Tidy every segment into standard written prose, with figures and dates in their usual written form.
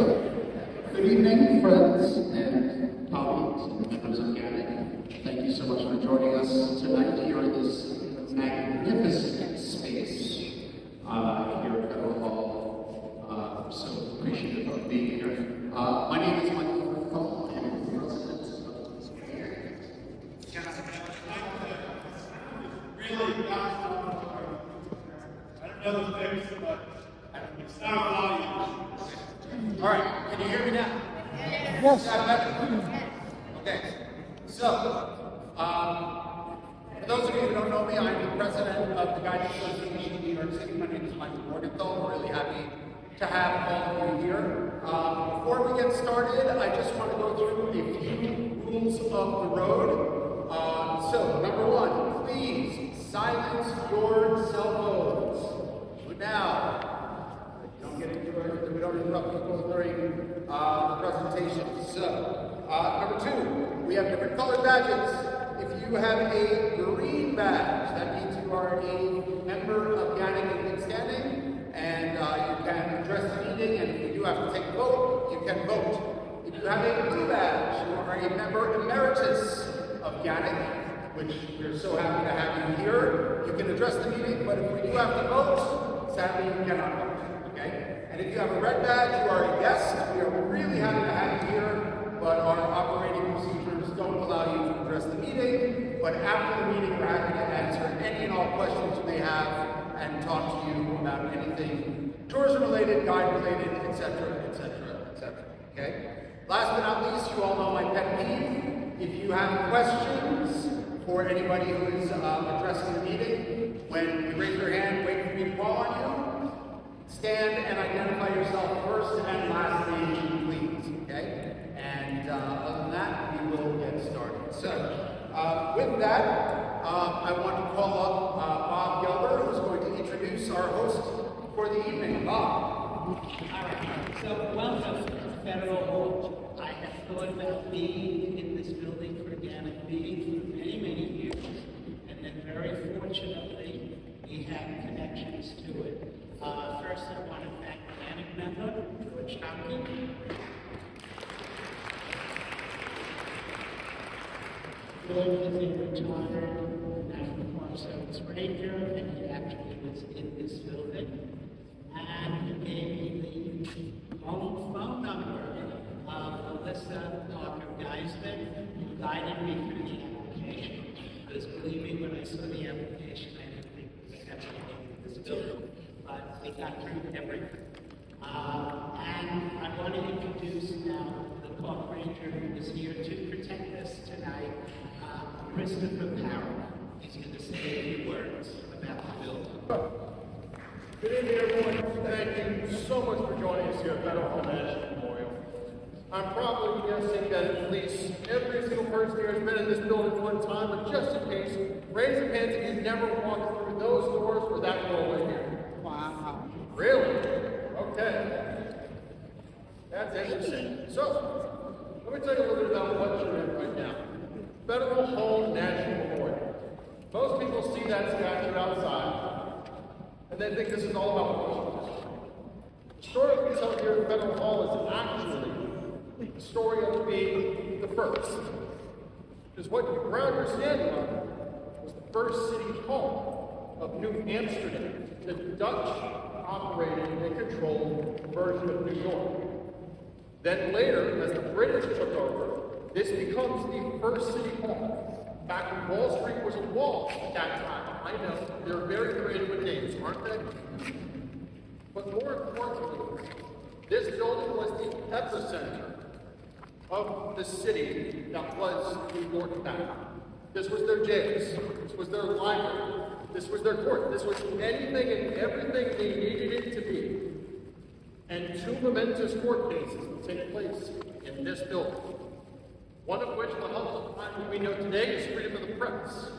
Good evening, friends and colleagues and members of GANYC. Thank you so much for joining us tonight here in this magnificent space here at Federal Hall. So appreciative of being here. My name is Michael Cole. I am the president of this committee. Really, I don't know the things, but it's not volume. All right, can you hear me now? Yes. Is that better? Okay, so, for those of you who don't know me, I'm the president of the GANYC Association in New York City. My name is Michael Morgenthau. We're really happy to have all of you here. Before we get started, I just want to go through a few rules of the road. So, number one, please silence your cell phones. Now, don't get into it, we don't interrupt people during the presentation. So, number two, we have different colored badges. If you have a green badge, that means you are a member of GANYC in good standing, and you can address the meeting, and if you do have to take a vote, you can vote. If you have a blue badge, you are a member emeritus of GANYC, which we're so happy to have you here. You can address the meeting, but if we do have to vote, sadly you cannot vote. Okay? And if you have a red badge, you are a guest. We are really happy to have you here, but our operating procedures don't allow you to address the meeting. But after the meeting, we're happy to answer any and all questions you may have and talk to you about anything tourism-related, guide-related, etc., etc., etc. Okay? Last but not least, you all know my pet peeve. If you have questions for anybody who is addressing the meeting, when you raise your hand, wait for me to call on you. Stand and identify yourself first and last name, please, okay? And other than that, we will get started. So, with that, I want to call up Bob Gelber, who's going to introduce our host for the evening. Bob. All right, so welcome to Federal Hall. I have thought about being in this building for GANYC meetings for many, many years, and then very fortunately, we have connections to it. First, I want to thank GANYC member, George Tompkins. George is a retired National Park Service Ranger, and he actually was in this building. And he gave me the home phone number of Melissa Parker-Geisman, who guided me through the application. Because believe me, when I saw the application, I didn't think it was happening in this building. But we got through everything. And I want to introduce now the park ranger who is here to protect us tonight, Christopher Powell. He's going to say a few words about the building. Good evening, everyone. Thank you so much for joining us here at Federal Hall National Memorial. I'm probably guessing that at least every single person here has been in this building one time, but just in case, raise your hands if you've never walked through those doors or that doorway here. Wow. Really? Okay. That's interesting. So, let me tell you a little bit about what you're in right now. Federal Hall National Memorial. Most people see that statue outside, and they think this is all about Washington. The story we tell here at Federal Hall is actually the story of being the first. Because what the ground you're standing on was the first city hall of New Amsterdam, the Dutch operated and controlled version of New York. Then later, as the British took over, this becomes the first city hall. Back when Wall Street was a wall at that time. I know, they're very creative with names, aren't they? But more importantly, this building was the epicenter of the city that was New York at that time. This was their jails, this was their library, this was their court, this was anything and everything they needed it to be. And two momentous court cases will take place in this building. One of which, the humble that we know today, is freedom of the press.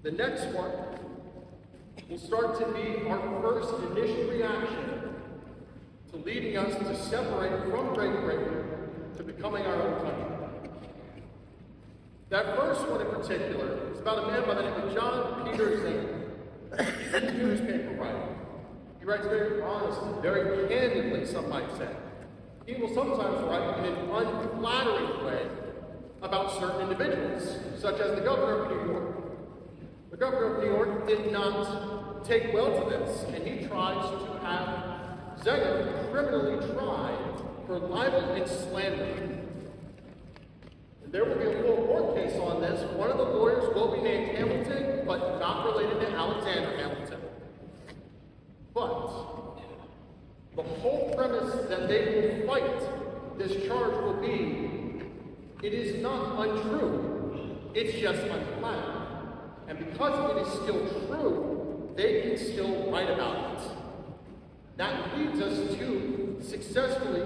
The next one will start to be our first initial reaction to leading us to separate from Great Britain to becoming our own country. That first one in particular is about a man by the name of John Peter Zane, a newspaper writer. He writes very honestly, very candidly, some might say. He will sometimes write in an unflattering way about certain individuals, such as the governor of New York. The governor of New York did not take well to this, and he tries to have Zenger criminally tried for libel and slander. There will be a full court case on this. One of the lawyers will be named Hamilton, but not related to Alexander Hamilton. But the whole premise that they will fight this charge will be, it is not untrue, it's just unflattering. And because it is still true, they can still write about it. That leads us to successfully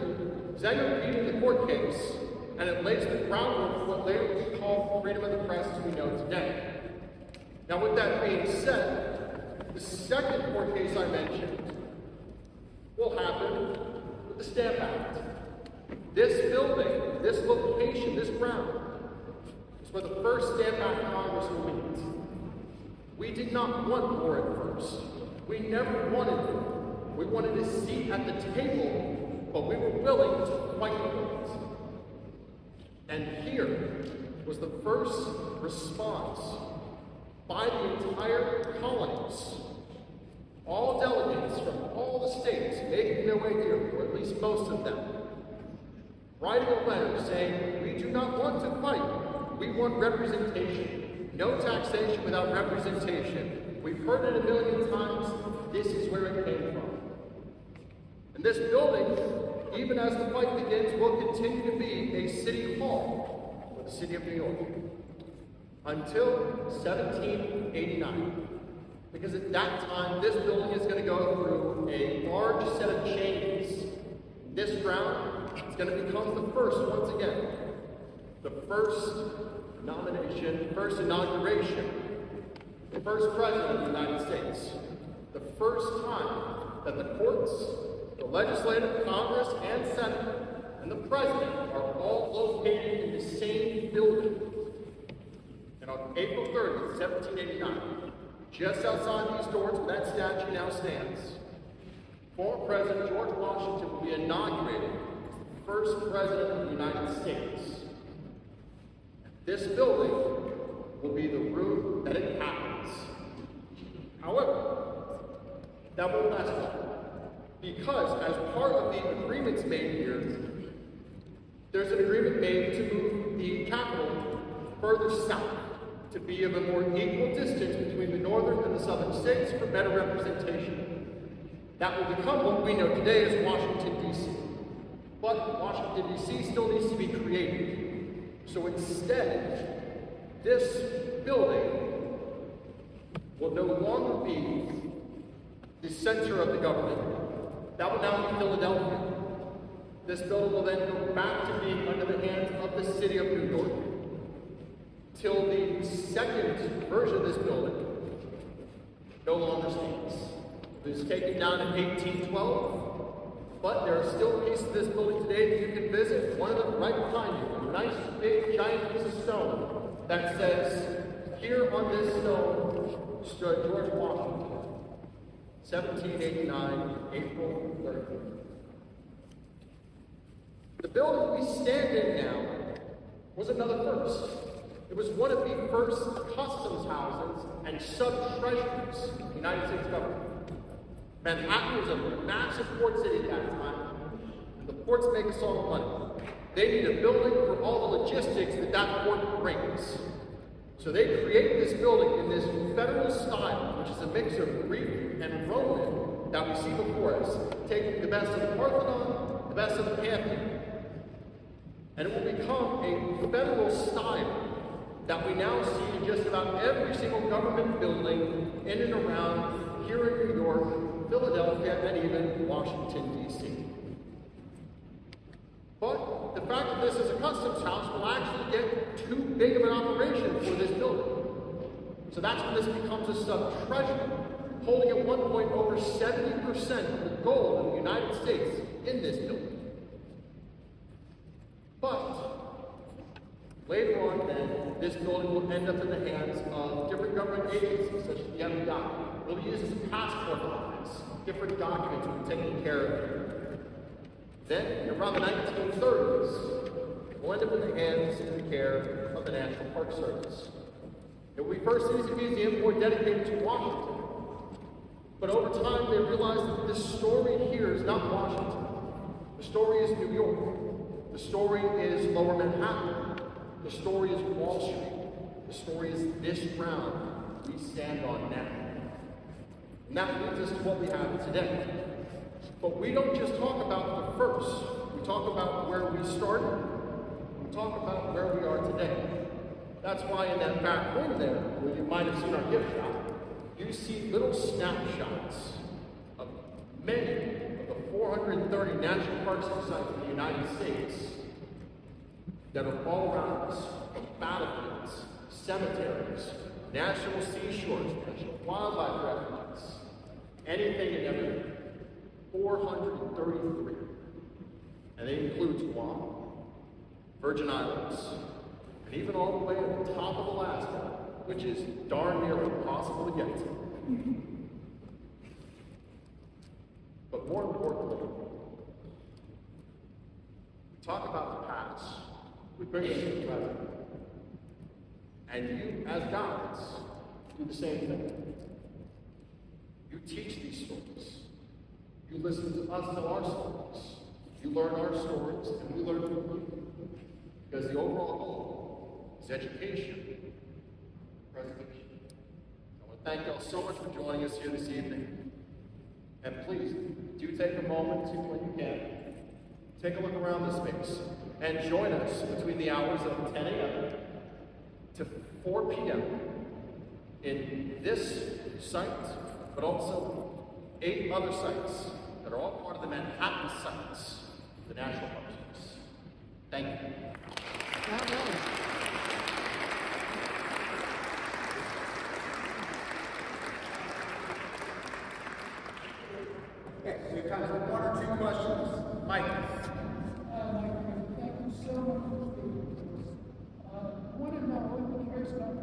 Zenger beating the court case, and it lays the groundwork for what later will be called freedom of the press as we know today. Now, with that being said, the second court case I mentioned will happen with the Stamp Act. This building, this location, this ground is where the first Stamp Act Congress will meet. We did not want war at first. We never wanted war. We wanted a seat at the table, but we were willing to fight for it. And here was the first response by the entire colonies. All delegates from all the states making their way here, or at least most of them, writing a letter saying, we do not want to fight. We want representation. No taxation without representation. We've heard it a million times. This is where it came from. And this building, even as the fight begins, will continue to be a city hall for the city of New York until 1789. Because at that time, this building is going to go through a large set of changes. This ground is going to become the first, once again, the first nomination, first inauguration, the first president of the United States, the first time that the courts, the legislative, Congress, and Senate, and the president are all located in the same building. And on April 30th, 1789, just outside these doors where that statue now stands, former President George Washington will be inaugurated as the first president of the United States. This building will be the room that it happens. However, that won't last long. Because as part of the agreements made here, there's an agreement made to move the capital further south to be of a more equal distance between the northern and the southern states for better representation. That will become what we know today as Washington, D.C. But Washington, D.C. still needs to be created. So instead, this building will no longer be the center of the government. That will now be Philadelphia. This building will then go back to being under the hands of the city of New York. Till the second version of this building no longer stands. It was taken down in 1812, but there are still pieces of this building today that you can visit. One of them right behind you, a nice big giant piece of stone that says, here on this stone stood George Washington, 1789, April 30th. The building we stand in now was another first. It was one of the first customs houses and sub-treasuries of the United States government. Manhattan was a massive port city at that time, and the ports make us all the money. They need a building for all the logistics that that port brings. So they create this building in this federal style, which is a mix of Greek and Roman that we see before us, taking the best of the Parthenon, the best of the Pantheon. And it will become a federal style that we now see in just about every single government building in and around here in New York, Philadelphia, and even Washington, D.C. But the fact that this is a customs house will actually get too big of an operation for this building. So that's when this becomes a sub-treasury, holding at one point over 70% of the gold of the United States in this building. But later on, then, this building will end up in the hands of different government agencies, such as the FBI. It will be used as a passport office. different documents were taken care of. Then, around the 1930s, it will end up in the hands and the care of the National Park Service. It will be first seen as a museum more dedicated to Washington. But over time, they realized that this story here is not Washington. The story is New York. The story is Lower Manhattan. The story is Wall Street. The story is this ground we stand on now. And that leads us to what we have today. But we don't just talk about the first. We talk about where we started. We talk about where we are today. That's why in that back room there, where you might have seen our gift shop, you see little snapshots of many of the 430 national parks and sites in the United States that are all around us, from battlefields, cemeteries, national seashores, national wildlife refuges, anything and everything. 433. And it includes Guam, Virgin Islands, and even all the way at the top of Alaska, which is darn near impossible to get to. But more importantly, we talk about the past, we bring it to the present. And you, as guides, do the same thing. You teach these stories. You listen to us tell our stories. You learn our stories, and we learn from you. Because the overall goal is education, preservation. I want to thank y'all so much for joining us here this evening. And please, do take a moment to, when you can, take a look around this space and join us between the hours of 10 a.m. to 4 p.m. in this site, but also 8 other sites that are all part of the Manhattan sites of the National Park Service. Thank you. Okay, we have time for 1 or 2 questions. Mike. Thank you so much for speaking to us. I want to know what the case about the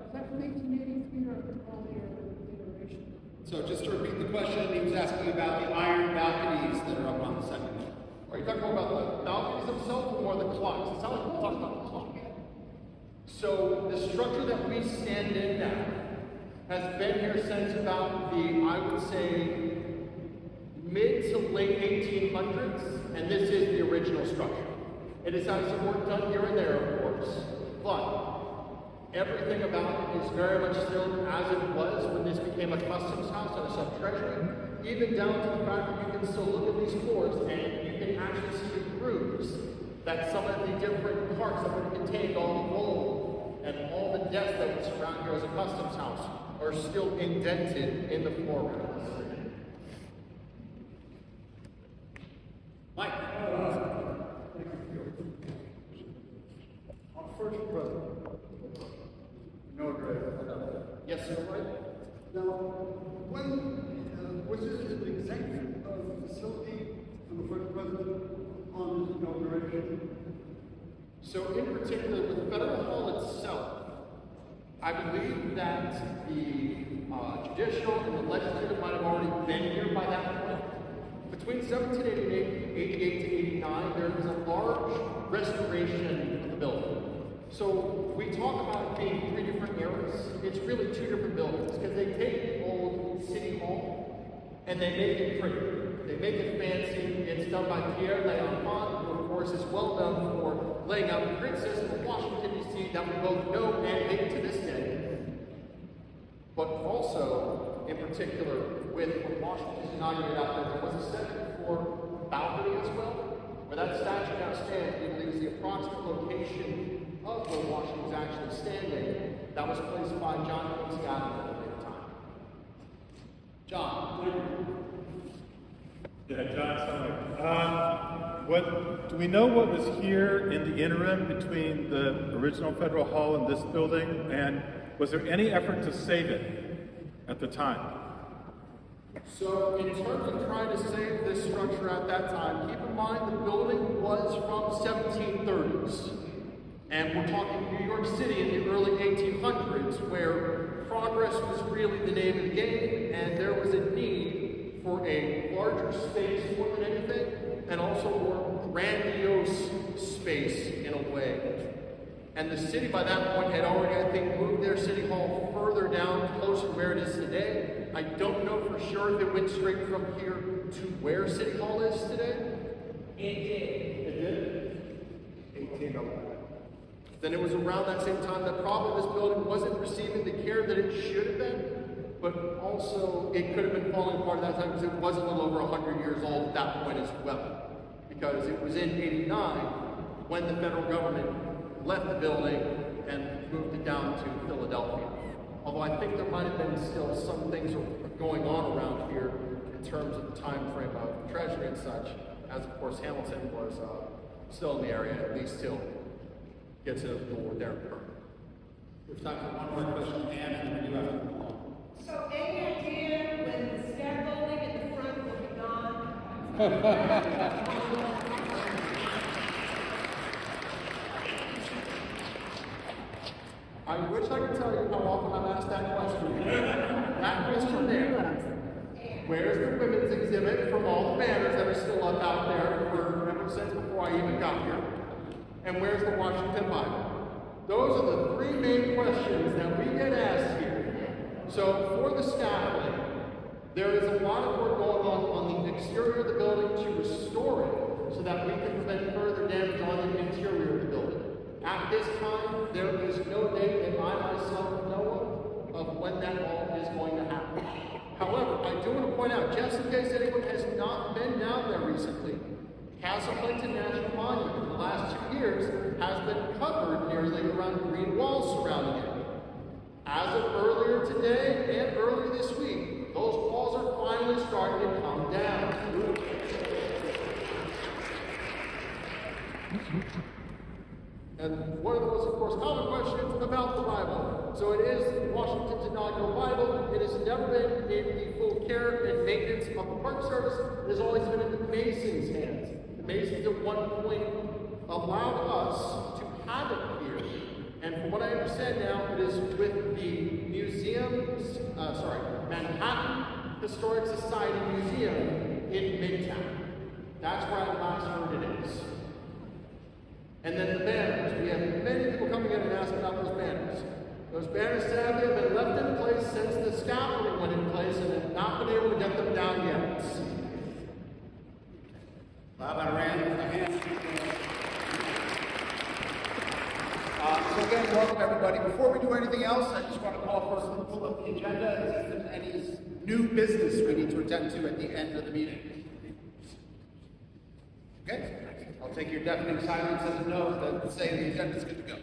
is that from 1883 or earlier iteration? So just to repeat the question, he was asking about the iron balconies that are up on the second floor. Are you talking more about the balconies themselves or more the clocks? It sounds like we're talking about the clock. So the structure that we stand in now has been here since about the, I would say, mid to late 1800s, and this is the original structure. It has had some work done here and there, of course, but everything about it is very much still as it was when this became a customs house and a sub-treasury, even down to the fact that you can still look at these floors and you can actually see the grooves that some of the different parts that would have contained all the gold and all the desks that would surround here as a customs house are still indented in the floor rounds. Mike. Our first president, Yes, sir, right? now, when was this an executive facility for the first president on his inauguration? So in particular, with Federal Hall itself, I believe that the judicial and the legislative might have already been here by that point. Between 1788 to 89, there was a large restoration of the building. So we talk about it being 3 different eras. It's really 2 different buildings because they take the old City Hall and they make it pretty. They make it fancy. It's done by Pierre Leonfant, who of course is well known for laying out the grid system of Washington, D.C. that we both know and hate to this day. But also, in particular, with when Washington was inaugurated out there was a second floor balcony as well, where that statue now stands. We believe is the approximate location of where Washington was actually standing. That was placed by John Quincy Adams at a later time. John. Yeah, John Summer. Do we know what was here in the interim between the original Federal Hall and this building? And was there any effort to save it at the time? So, in terms of trying to save this structure at that time, keep in mind the building was from 1730s. And we're talking New York City in the early 1800s, where progress was really the name of the game, and there was a need for a larger space more than anything, and also more grandiose space in a way. And the city by that point had already, I think, moved their city hall further down, closer to where it is today. I don't know for sure if it went straight from here to where City Hall is today. It did? 1801. Then it was around that same time that probably this building wasn't receiving the care that it should have been, but also it could have been falling apart at that time because it was a little over 100 years old at that point as well. Because it was in '89 when the federal government left the building and moved it down to Philadelphia. Although I think there might have been still some things going on around here in terms of the time frame of the treasury and such, as of course Hamilton was still in the area, at least till gets to the war there. We have time for one more question, and we do have to move on. So any idea when the scaffolding in the front will be gone? I wish I could tell you how often I'm asked that question. That question there. Where's the women's exhibit from all the banners that are still up out there for ever since before I even got here? And where's the Washington Bible? Those are the three main questions that we get asked here. So for the scaffolding, there is a lot of work going on the exterior of the building to restore it so that we can prevent further damage on the interior of the building. At this time, there is no date that I myself know of when that all is going to happen. However, I do want to point out, just in case anyone has not been down there recently, Castle Clinton National Monument in the last 2 years has been covered nearly around green walls surrounding it. As of earlier today and earlier this week, those walls are finally starting to come down. And one of the most, of course, common questions about the Bible. So it is Washington's inaugural Bible. It has never been in the full care and maintenance of the Park Service. It has always been in the Masons' hands. The Masons at one point allowed us to have it here. And from what I understand now, it is with the Manhattan Historic Society Museum in Midtown. That's where I last heard it is. And then the banners. We have many people coming in and asking about those banners. Those banners sadly have been left in place since the scaffolding went in place and have not been able to get them down yet. How about a round of hands? So again, welcome everybody. Before we do anything else, I just want to call first and pull up the agenda. Is there any new business we need to attend to at the end of the meeting? Okay. I'll take your deafening silence as a no that say the agenda's good to go.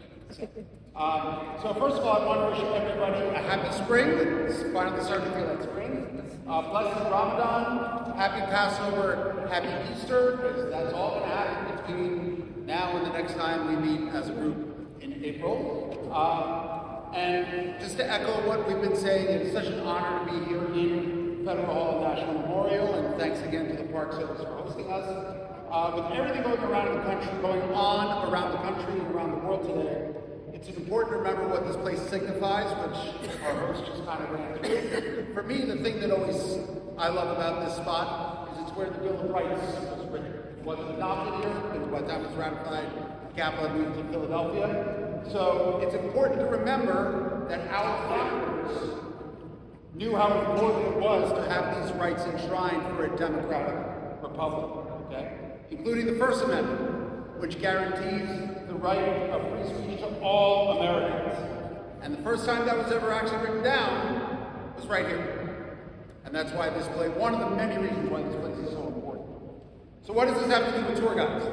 So first of all, I want to wish everybody a happy spring. It's finally starting to feel like spring. Blessed Ramadan, happy Passover, happy Easter, because that's all going to happen between now and the next time we meet as a group in April. And just to echo what we've been saying, it's such an honor to be here in Federal Hall National Memorial, and thanks again to the Park Service for hosting us. With everything going on around the country and around the world today, it's important to remember what this place signifies, which our host just kind of ran through. For me, the thing that I love about this spot is it's where the Bill of Rights was written. It wasn't adopted here, but by the time it was ratified, the capital had moved to Philadelphia. So it's important to remember that our founders knew how important it was to have these rights enshrined for a democratic republic, okay? Including the First Amendment, which guarantees the right of free speech to all Americans. And the first time that was ever actually written down was right here. And that's why this place, one of the many reasons why this place is so important. So what does this have to do with tour guides?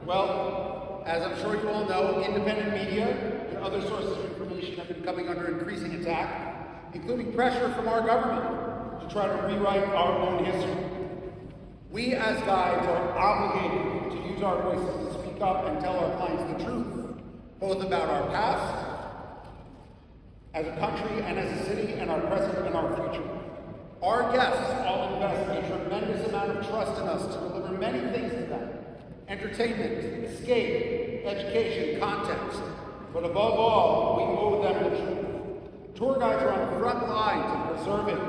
Well, as I'm sure you all know, independent media and other sources of information have been coming under increasing attack, including pressure from our government to try to rewrite our own history. We as guides are obligated to use our voices to speak up and tell our clients the truth, both about our past, as a country and as a city, and our present and our future. Our guests all invest a tremendous amount of trust in us to deliver many things to them: entertainment, escape, education, context, but above all, we owe them the truth. Tour guides are on the front lines in preserving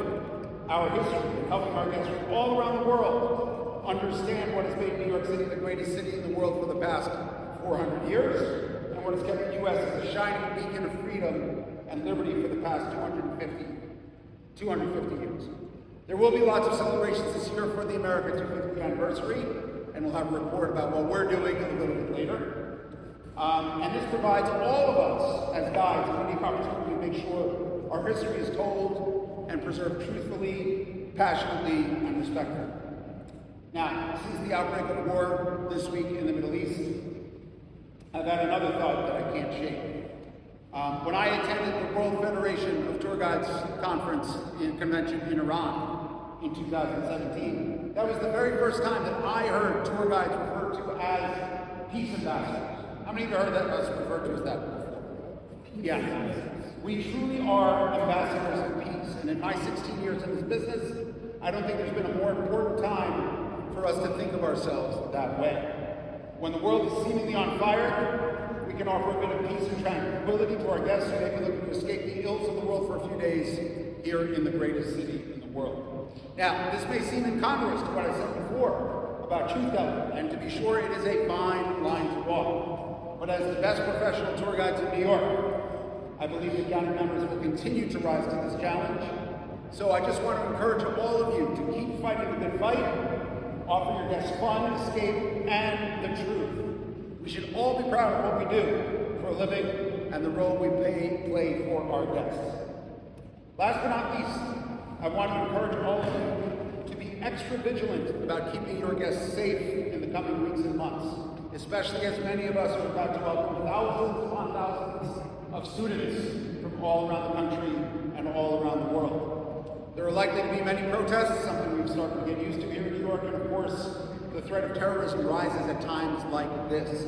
our history and helping our guests from all around the world understand what has made New York City the greatest city in the world for the past 400 years, and what has kept the U.S. as a shining beacon of freedom and liberty for the past 250 years. There will be lots of celebrations this year for the America 250th anniversary, and we'll have a report about what we're doing a little bit later. And this provides all of us as guides a unique opportunity to make sure our history is told and preserved truthfully, passionately, and respectfully. Now, since the outbreak of war this week in the Middle East, I've had another thought that I can't shake. When I attended the World Federation of Tour Guides conference convention in Iran in 2017, that was the very first time that I heard tour guides referred to as peace ambassadors. How many of you heard that us referred to as that before? Yeah. We truly are ambassadors of peace, and in my 16 years in this business, I don't think there's been a more important time for us to think of ourselves that way. When the world is seemingly on fire, we can offer a bit of peace and tranquility to our guests who may be looking to escape the ills of the world for a few days here in the greatest city in the world. Now, this may seem incongruous to what I said before about truth-telling, and to be sure, it is a fine line to walk. But as the best professional tour guides in New York, I believe that GANYC members will continue to rise to this challenge. So I just want to encourage all of you to keep fighting the good fight, offer your guests fun, escape, and the truth. We should all be proud of what we do for a living and the role we play for our guests. Last but not least, I want to encourage all of you to be extra vigilant about keeping your guests safe in the coming weeks and months, especially as many of us are about to welcome thousands upon thousands of students from all around the country and all around the world. There are likely to be many protests, something we've started to get used to here in New York, and of course, the threat of terrorism rises at times like this.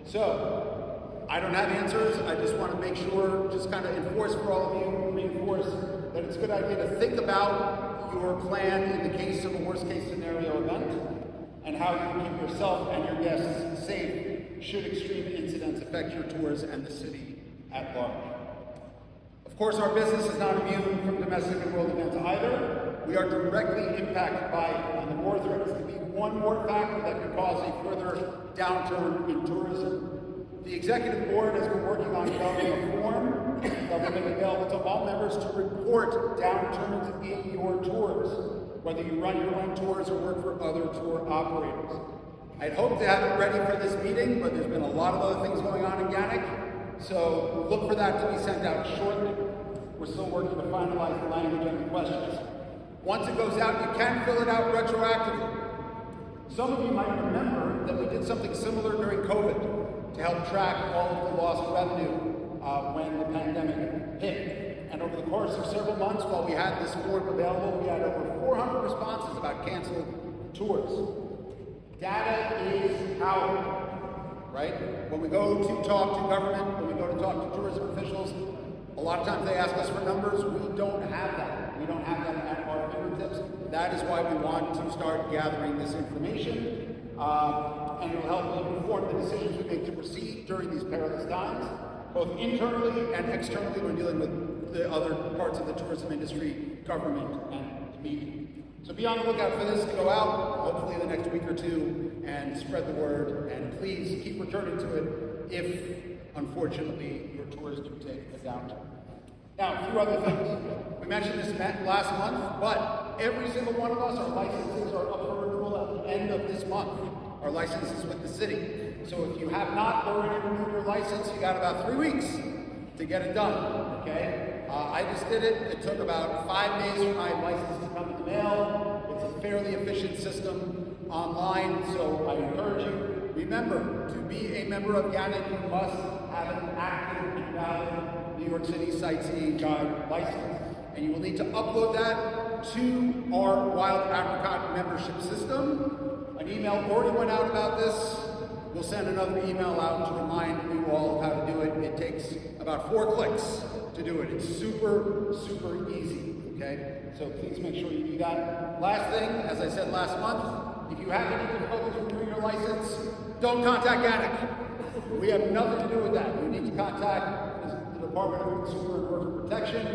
So, I don't have answers. I just want to make sure, just kind of enforce for all of you, reinforce that it's a good idea to think about your plan in the case of a worst case scenario event, and how you can keep yourself and your guests safe should extreme incidents affect your tours and the city at large. Of course, our business is not immune from domestic and world events either. We are directly impacted by it, and the war threats to be one more factor that could cause a further downturn in tourism. The executive board has been working on developing a form that will make available to all members to report downturns in your tours, whether you run your own tours or work for other tour operators. I'd hoped to have it ready for this meeting, but there's been a lot of other things going on in GANYC, so look for that to be sent out shortly. We're still working to finalize the language and the questions. Once it goes out, you can fill it out retroactively. Some of you might remember that we did something similar during COVID to help track all of the lost revenue when the pandemic hit. And over the course of several months, while we had this form available, we had over 400 responses about canceled tours. Data is power, right? When we go to talk to government, when we go to talk to tourism officials, a lot of times they ask us for numbers. We don't have that. We don't have that at our fingertips. That is why we want to start gathering this information, and it will help inform the decisions we make to proceed during these perilous times, both internally and externally when dealing with the other parts of the tourism industry, government, and the media. So be on the lookout for this to go out, hopefully in the next week or two, and spread the word, and please keep returning to it if, unfortunately, your tours do take a downturn. Now, a few other things. We mentioned this last month, but every single one of us, our licenses are up for renewal at the end of this month. Our licenses with the city. So if you have not already renewed your license, you got about 3 weeks to get it done, okay? I just did it. It took about 5 days for my license to come in the mail. It's a fairly efficient system online, so I encourage you, remember, to be a member of GANYC, you must have an active and valid New York City Sightseeing Guide license. And you will need to upload that to our Wild Apricot membership system. An email already went out about this. We'll send another email out to remind you all of how to do it. It takes about 4 clicks to do it. It's super, super easy, okay? So please make sure you do that. Last thing, as I said last month, if you have any difficulties renewing your license, don't contact GANYC. We have nothing to do with that. You need to contact the Department of Consumer and Worker Protection,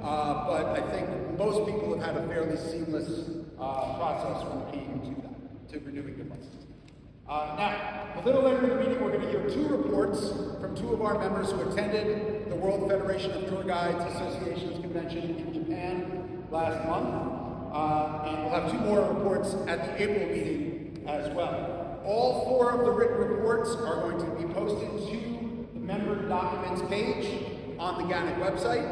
but I think most people have had a fairly seamless process when it came to that, to renewing their license. Now, a little later in the meeting, we're going to hear two reports from two of our members who attended the World Federation of Tour Guides Association's convention in Japan last month. And we'll have two more reports at the April meeting as well. All four of the written reports are going to be posted to the member documents page on the GANYC website.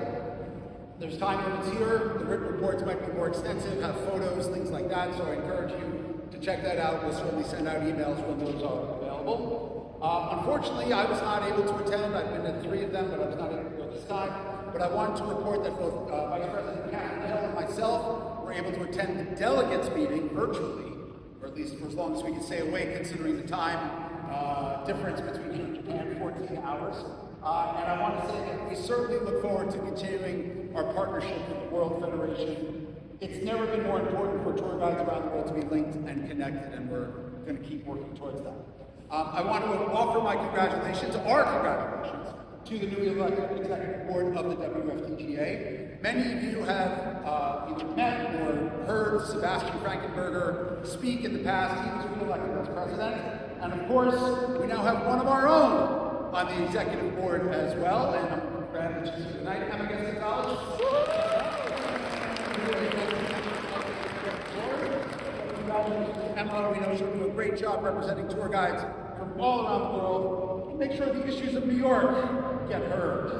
There's time limits here. The written reports might be more extensive, have photos, things like that, so I encourage you to check that out. We'll certainly send out emails when those are available. Unfortunately, I was not able to attend. I've been to 3 of them, but I was not able to go this time. But I wanted to report that both Vice President Catherine Hill and myself were able to attend the delegates meeting virtually, or at least for as long as we could stay awake, considering the time difference between here and Japan, 14 hours. And I want to say that we certainly look forward to continuing our partnership with the World Federation. It's never been more important for tour guides around the world to be linked and connected, and we're going to keep working towards that. I want to offer my congratulations, our congratulations, to the newly elected executive board of the WFTGA. Many of you have either met or heard Sebastian Frankenberger speak in the past. He was re-elected as president. And of course, we now have one of our own on the executive board as well. And I'm glad that she's here tonight. Emma Gibson College. Emma, we know she'll do a great job representing tour guides from all around the world. Make sure the issues of New York get heard.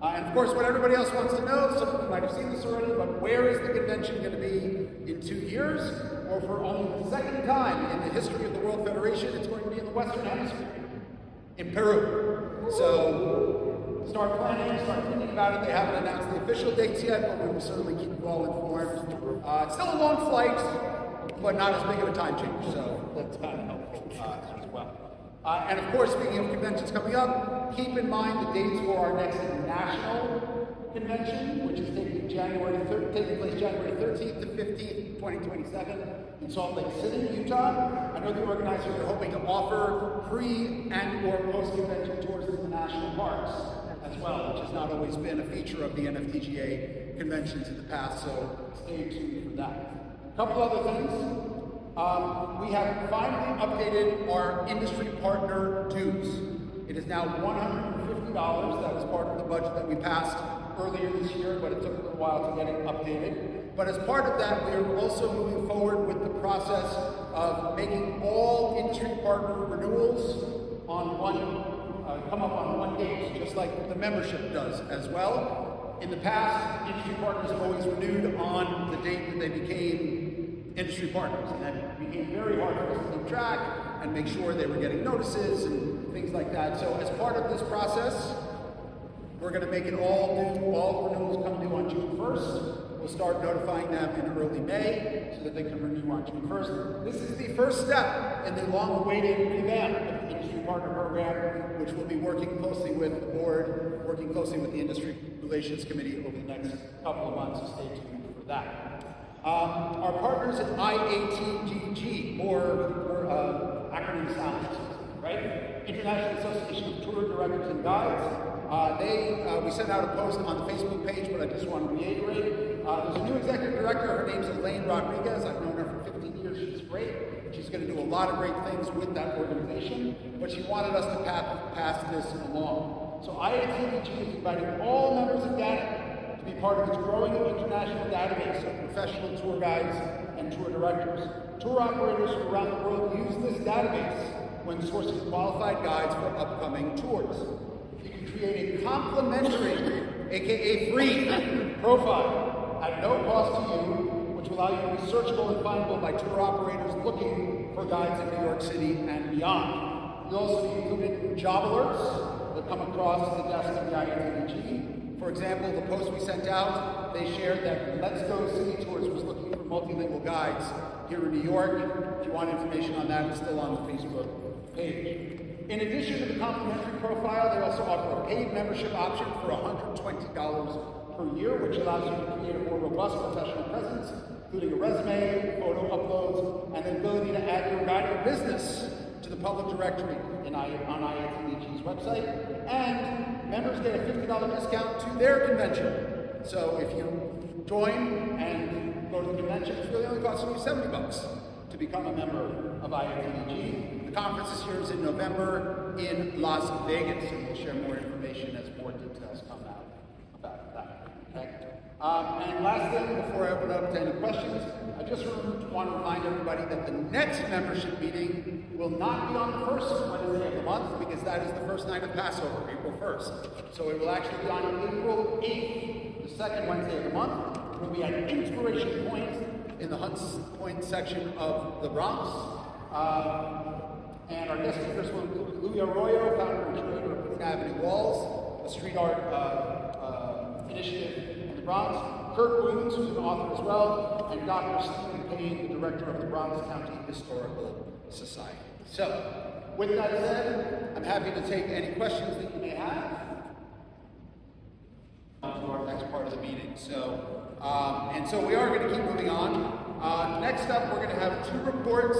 And of course, what everybody else wants to know, some of you might have seen this already, but where is the convention going to be in 2 years? Or for only the second time in the history of the World Federation, it's going to be in the Western Hemisphere, in Peru. So start planning, start thinking about it. They haven't announced the official dates yet, but we will certainly keep you all informed. It's still a long flight, but not as big of a time change, so that's kind of helpful as well. And of course, speaking of conventions coming up, keep in mind the dates for our next national convention, which is taking place January 13th to 15th, 2027 in Salt Lake City, Utah. I know the organizers are hoping to offer pre- and or post-convention tours to the national parks as well, which has not always been a feature of the NFTGA conventions in the past, so stay tuned for that. A couple other things. We have finally updated our industry partner dues. It is now $150. That was part of the budget that we passed earlier this year, but it took a little while to get it updated. But as part of that, we are also moving forward with the process of making all industry partner renewals on come up on one date, just like the membership does as well. In the past, industry partners have always renewed on the date that they became industry partners, and that became very hard for us to keep track and make sure they were getting notices and things like that. So as part of this process, we're going to make it all new. All renewals come due on June 1st. We'll start notifying them in early May so that they can renew on June 1st. This is the first step in the long-awaited revamp of the Industry Partner Program, which we'll be working closely with the board, working closely with the Industry Relations Committee over the next couple of months, so stay tuned for that. Our partners at IATGG, more acronym sounds, right? International Association of Tour Directors and Guides. We sent out a post on the Facebook page, but I just want to reiterate. There's a new executive director. Her name's Elaine Rodriguez. I've known her for 15 years. She's great. She's going to do a lot of great things with that organization, but she wanted us to pass this along. So IATGG is inviting all members of GANYC to be part of its growing international database of professional tour guides and tour directors. Tour operators from around the world use this database when sourcing qualified guides for upcoming tours. You can create a complimentary, aka free, profile at no cost to you, which will allow you to be searchable and findable by tour operators looking for guides in New York City and beyond. You'll also be included in job alerts that come across the desk of the IATG. For example, the post we sent out, they shared that Let's Go City Tours was looking for multilingual guides here in New York. If you want information on that, it's still on the Facebook page. In addition to the complimentary profile, they also offer a paid membership option for $120 per year, which allows you to create a more robust professional presence, including a resume, photo uploads, and the ability to add your guiding business to to the public directory on IATDG's website, and members get a $50 discount to their convention. So if you join and go to the convention, it really only costs you $70 to become a member of IATDG. The conference this year is in November in Las Vegas, and we'll share more information as more details come out about that. Okay? And last thing, before I open up to any questions, I just want to remind everybody that the next membership meeting will not be on the first Wednesday of the month, because that is the first night of Passover, April 1st. So it will actually be on April 8th, the second Wednesday of the month. It will be at Inspiration Point in the Hunts Point section of the Bronx. And our guest speakers will include Louis Arroyo, founder and curator of Fifth Avenue Walls, a street art initiative in the Bronx, Kurt Woons, who's an author as well, and Dr. Stephen Payne, the director of the Bronx County Historical Society. So, with that said, I'm happy to take any questions that you may have to our next part of the meeting. So, so we are going to keep moving on. Next up, we're going to have two reports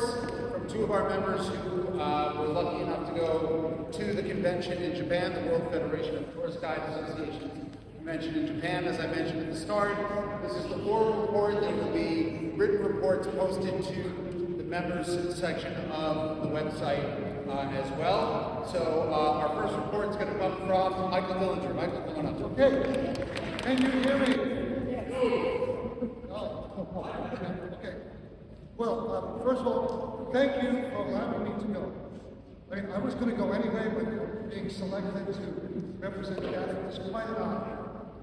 from two of our members who were lucky enough to go to the convention in Japan, the World Federation of Tourist Guide Associations convention in Japan, as I mentioned at the start. This is the oral report. There will be written reports posted to the members section of the website as well. So our first report is going to come from Michael Dillinger. Michael, come on up. Okay. Can you hear me? Okay. Well, first of all, thank you for allowing me to go. I mean, I was going to go anyway, but being selected to represent GANYC is quite an honor.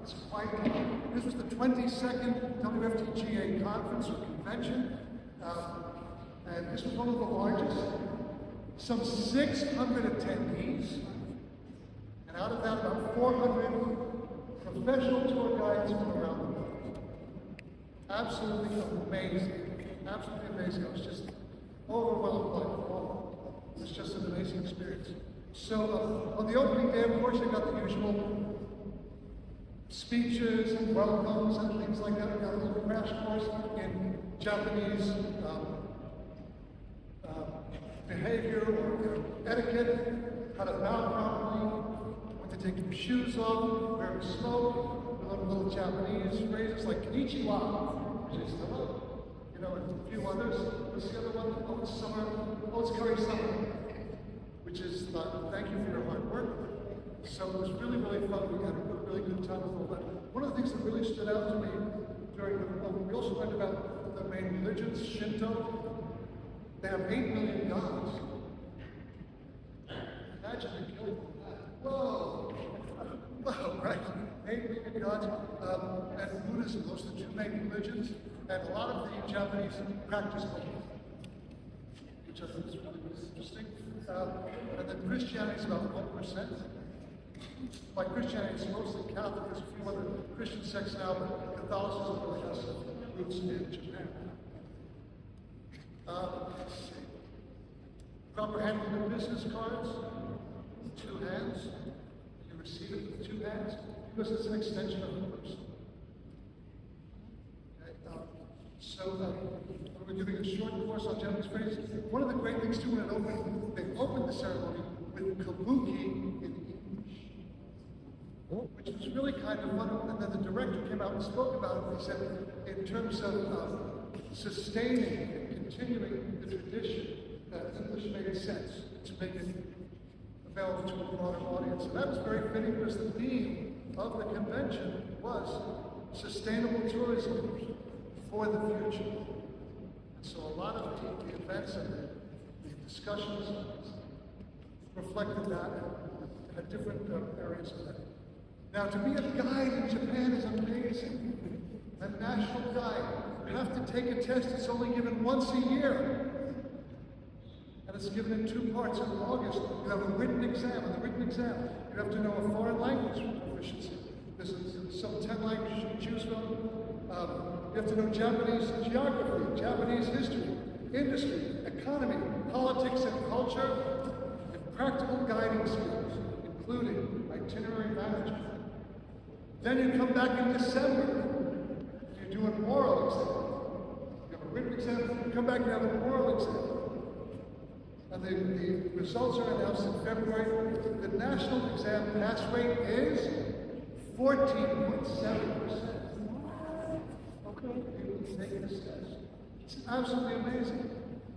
It's quite an honor. This was the 22nd WFTGA conference or convention, and this was one of the largest. Some 600 attendees, and out of that, about 400 professional tour guides from around the world. Absolutely amazing. Absolutely amazing. I was just overwhelmed by it all. It was just an amazing experience. So on the opening day, of course, I got the usual speeches and welcomes and things like that. I got a little crash course in Japanese behavior or etiquette, how to bow properly, when to take your shoes off, where to smoke, little Japanese phrases like konnichiwa, which is hello, you know, and a few others. What's the other one? Oh, it's summer. Oh, it's curry summer, which is thank you for your hard work. So it was really, really fun. We had a really good time with all that. One of the things that really stood out to me during we also learned about the main religions, Shinto. They have 8 million gods. Imagine the killing of that. Whoa! Whoa, right? 8 million gods. And Buddhism, those are the two main religions. And a lot of the Japanese practice both, which I think is really interesting. And then Christianity is about 1%. By Christianity, it's mostly Catholic. There's a few other Christian sects now, but Catholicism really has roots in Japan. Let's see. Proper handling of business cards, 2 hands. You receive it with 2 hands because it's an extension of the person. Okay, we're giving a short course on Japanese phrases. One of the great things too, when they opened the ceremony with kabuki in English, which was really kind of fun. And then the director came out and spoke about it. He said, in terms of sustaining and continuing the tradition, that English made sense to make it available to a broader audience. And that was very fitting because the theme of the convention was sustainable tourism for the future. And so a lot of the events and the discussions reflected that at different areas of that. Now, to be a guide in Japan is amazing. A national guide. You have to take a test. It's only given once a year. And it's given in 2 parts. In August, you have a written exam. In the written exam, you have to know a foreign language proficiency. There's some 10 languages you can choose from. You have to know Japanese geography, Japanese history, industry, economy, politics and culture, and practical guiding skills, including itinerary management. Then you come back in December. You do an oral exam. You have a written exam, you come back and have an oral exam. and the results are announced in February. The national exam pass rate is 14.7%. Okay, people take this test. It's absolutely amazing.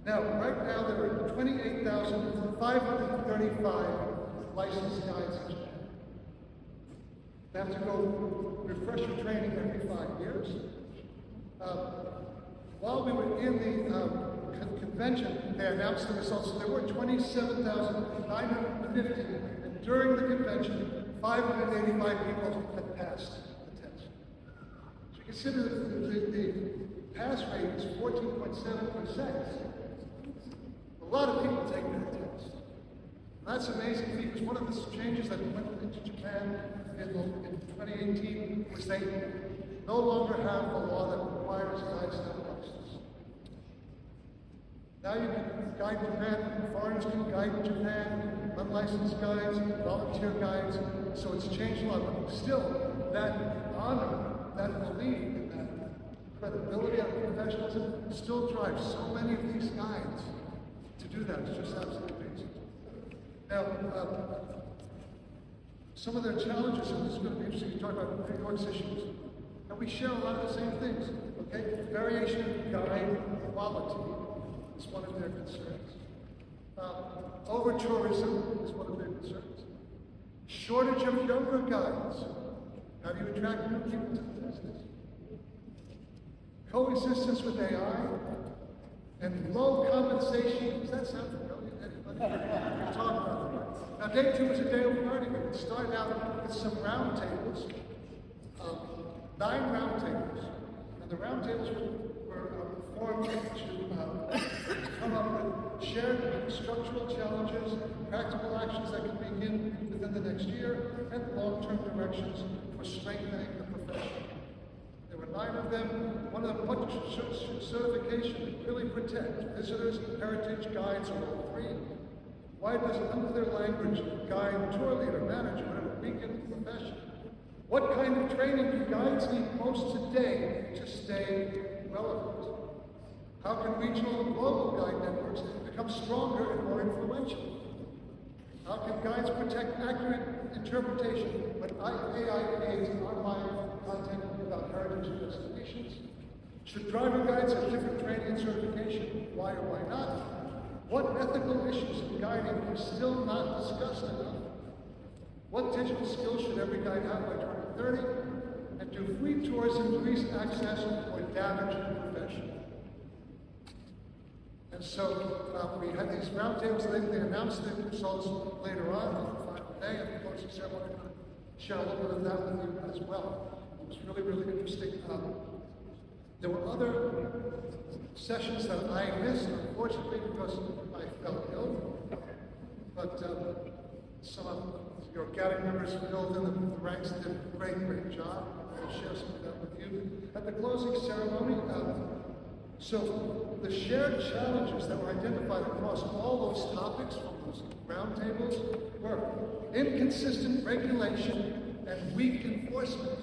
Now, right now, there are 28,535 licensed guides in Japan. They have to go refresher training every 5 years. While we were in the convention, they announced the results. There were 27,950, and during the convention, 585 people had passed the test. So you consider the pass rate is 14.7%. A lot of people take that test. That's amazing because one of the changes that went into Japan in 2018 was they no longer have a law that requires guides to have license. Now you can guide Japan, foreigners can guide in Japan, unlicensed guides, volunteer guides, so it's changed a lot. But still, that honor, that belief in that credibility and professionalism still drives so many of these guides to do that. It's just absolutely amazing. Now, some of their challenges, and this is going to be interesting, you talk about New York's issues. And we share a lot of the same things, okay? Variation in guide quality is one of their concerns. Over-tourism is one of their concerns. Shortage of younger guides. How do you attract new people to the business? Coexistence with AI and low compensation. Does that sound familiar? Anybody? We're talking about it. Now, day 2 was a day of learning. We started out with some roundtables, 9 roundtables, and the roundtables were formed to come up with shared structural challenges, practical actions that can begin within the next year, and long-term directions for strengthening the profession. There were 9 of them. One of them, what should certification really protect? Visitors, heritage, guides, or all 3? Why does unclear language, guide, tour leader, manager, whatever, weaken the profession? What kind of training do guides need most today to stay relevant? How can regional and global guide networks become stronger and more influential? How can guides protect accurate interpretation when AI creates online content about heritage and destinations? Should driver guides have different training and certification? Why or why not? What ethical issues in guiding are still not discussed enough? What digital skills should every guide have by 2030? And do free tours increase access or damage the profession? And so we had these roundtables. They announced the results later on the final day of the closing ceremony. I'm going to share a little bit of that with you as well. It was really, really interesting. There were other sessions that I missed, unfortunately, because I fell ill. But some of your GANYC members filled in the ranks and did a great, great job. I'll share some of that with you. At the closing ceremony, so the shared challenges that were identified across all those topics from those roundtables were inconsistent regulation and weak enforcement.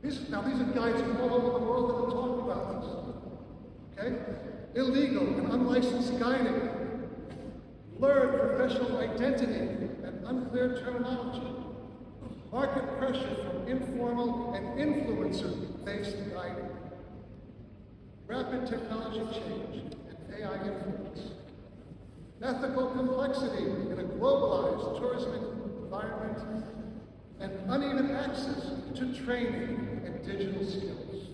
These are guides from all over the world that are talking about this. Okay? Illegal and unlicensed guiding, blurred professional identity and unclear terminology, market pressure from informal and influencer-based guiding, rapid technology change and AI influence, ethical complexity in a globalized tourism environment, and uneven access to training and digital skills.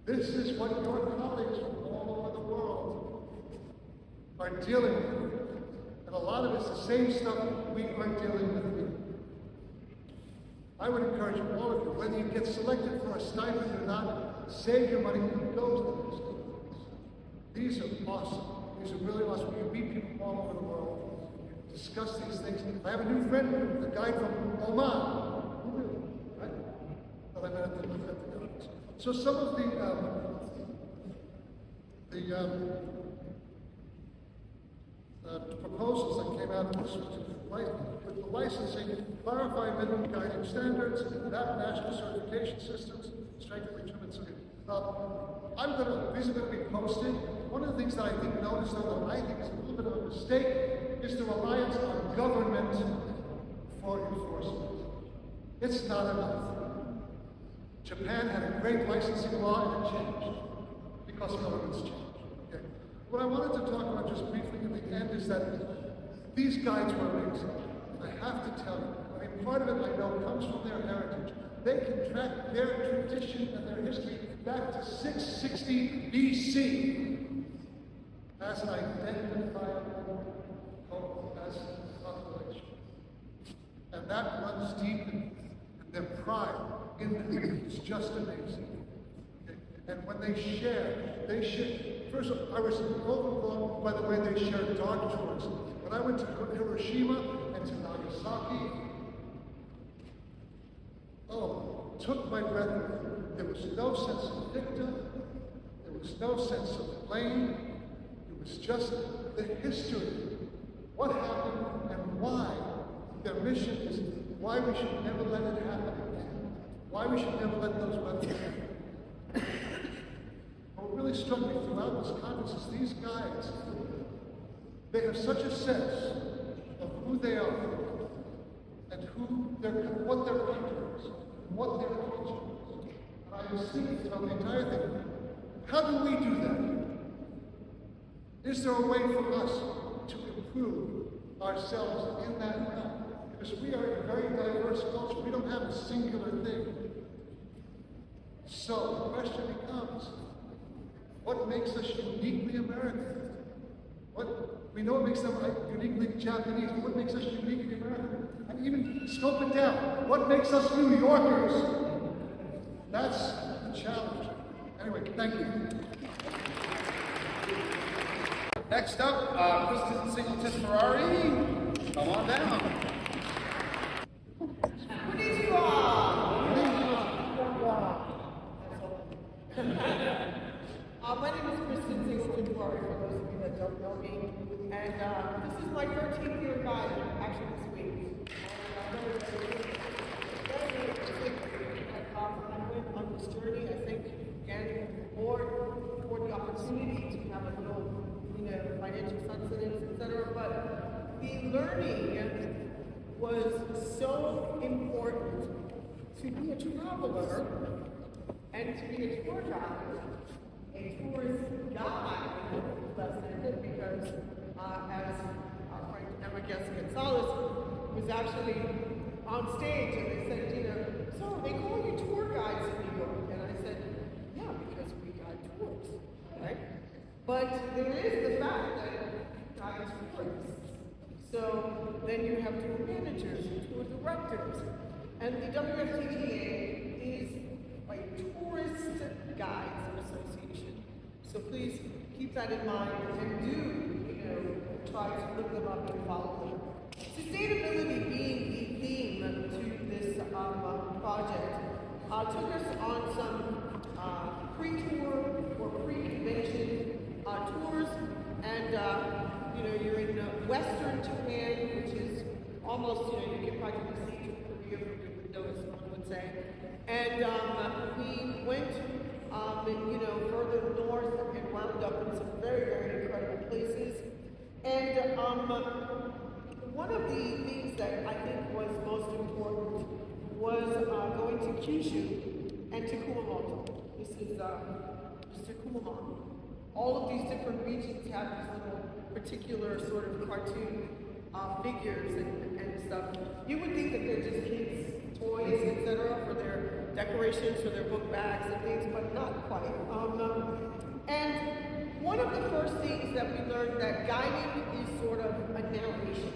This is what your colleagues from all over the world are dealing with. And a lot of it's the same stuff we are dealing with here. I would encourage all of you, whether you get selected for a stipend or not, save your money and go to these things. These are awesome. These are really awesome. You meet people all over the world, you discuss these things. I have a new friend, a guy from Oman. Right? That I met at the conference. So some of the proposals that came out of this with the licensing, clarify minimum guiding standards, adapt national certification systems, strengthen recruitment. These are going to be posted one of the things that I think noticed, though, that I think is a little bit of a mistake, is the reliance on government for enforcement. It's not enough. Japan had a great licensing law and it changed because governments changed. Okay. What I wanted to talk about just briefly at the end is that these guides were amazing. I have to tell you, I mean, part of it I know comes from their heritage. They can track their tradition and their history back to 660 BC as an identifiable code, as a population. And that runs deep in their pride in them. It's just amazing. Okay. And when they share, first of all, I was overwhelmed by the way they shared dog tours. When I went to Hiroshima and to Nagasaki, took my breath away. There was no sense of victim. There was no sense of blame. It was just the history. What happened and why. Their mission is why we should never let it happen again. Why we should never let those weapons happen. What really struck me throughout this conference is these guys, they have such a sense of who they are and what their country is, what their culture is. And I was thinking throughout the entire thing, how do we do that? Is there a way for us to improve ourselves in that realm? Because we are a very diverse culture. We don't have a singular thing. So the question becomes, what makes us uniquely American? We know what makes them uniquely Japanese, but what makes us uniquely American? And even scope it down. What makes us New Yorkers? That's the challenge. Anyway, thank you. Next up, Kristen Singleton Ferrari. Come on down. Good evening, you all. My name is Kristen Singleton Ferrari, for those of you that don't know me. And this is my 13th year guide, actually this week. When I went on this journey, I think, again, board for the opportunity to have a little, financial subsidies, etc. But the learning was so important to be a traveler and to be a tour guide, a tourist guide lesson, because as our friend Emma Gonzalez was actually on stage and they said, so they call you tour guides in New York. And I said, yeah, because we got tours, right? But there is the fact that guides tourists. So then you have tour managers and tour directors. And the WFTGA is a tourist guides association. So please keep that in mind and do, try to look them up and follow them. Sustainability being the theme to this project took us on some pre-tour or pre-convention tours, and you're in Western Japan, which is almost, you can practically see Korea from your window, as someone would say. And we went, further north and wound up in some very, very incredible places. And one of the things that I think was most important was going to Kyushu and to Kumamoto. This is Mr. Kumamoto. All of these different regions have these little particular sort of cartoon figures and stuff. You would think that they're just kids' toys, etc., for their decorations, for their book bags and things, but not quite. And one of the first things that we learned that guiding is sort of a narration,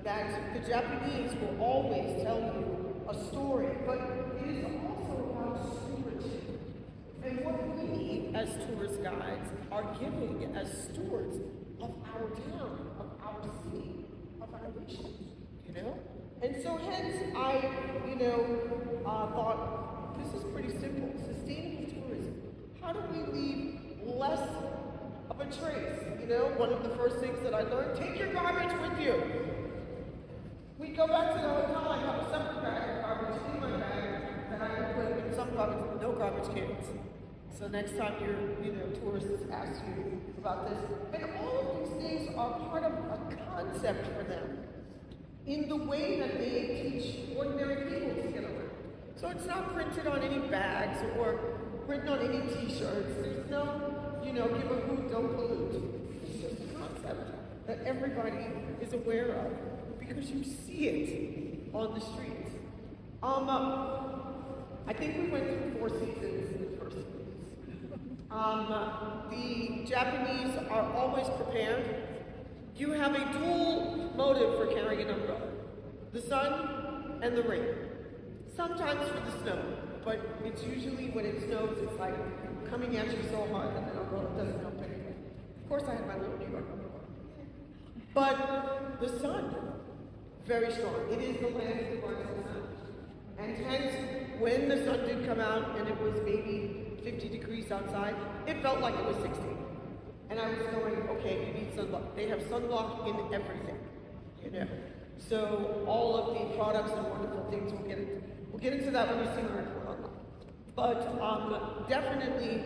that the Japanese will always tell you a story, but it is also about stewardship. And what we, as tourist guides, are giving as stewards of our town, of our city, of our nation, And so hence I, thought, this is pretty simple. Sustainable tourism. How do we leave less of a trace? One of the first things that I learned, take your garbage with you. We go back to the hotel, I have a separate bag of garbage in my bag that I can put in some garbage, no garbage cans. So next time tourists ask you about this, and all of these things are part of a concept for them in the way that they teach ordinary people to get around. So it's not printed on any bags or printed on any t-shirts. There's no, give a hoot, don't pollute. It's just a concept that everybody is aware of because you see it on the streets. I think we went through 4 seasons in the first season. The Japanese are always prepared. You have a dual motive for carrying an umbrella. The sun and the rain. Sometimes for the snow, but it's usually when it snows, it's like coming at you so hard that the umbrella doesn't help anything. Of course, I had my little New York umbrella. But the sun, very strong. It is the land of the rising sun. And hence, when the sun did come out and it was maybe 50 degrees outside, it felt like it was 60. And I was going, okay, you need sunblock. They have sunblock in everything, So all of the products and wonderful things, we'll get into that when you see my report online. But definitely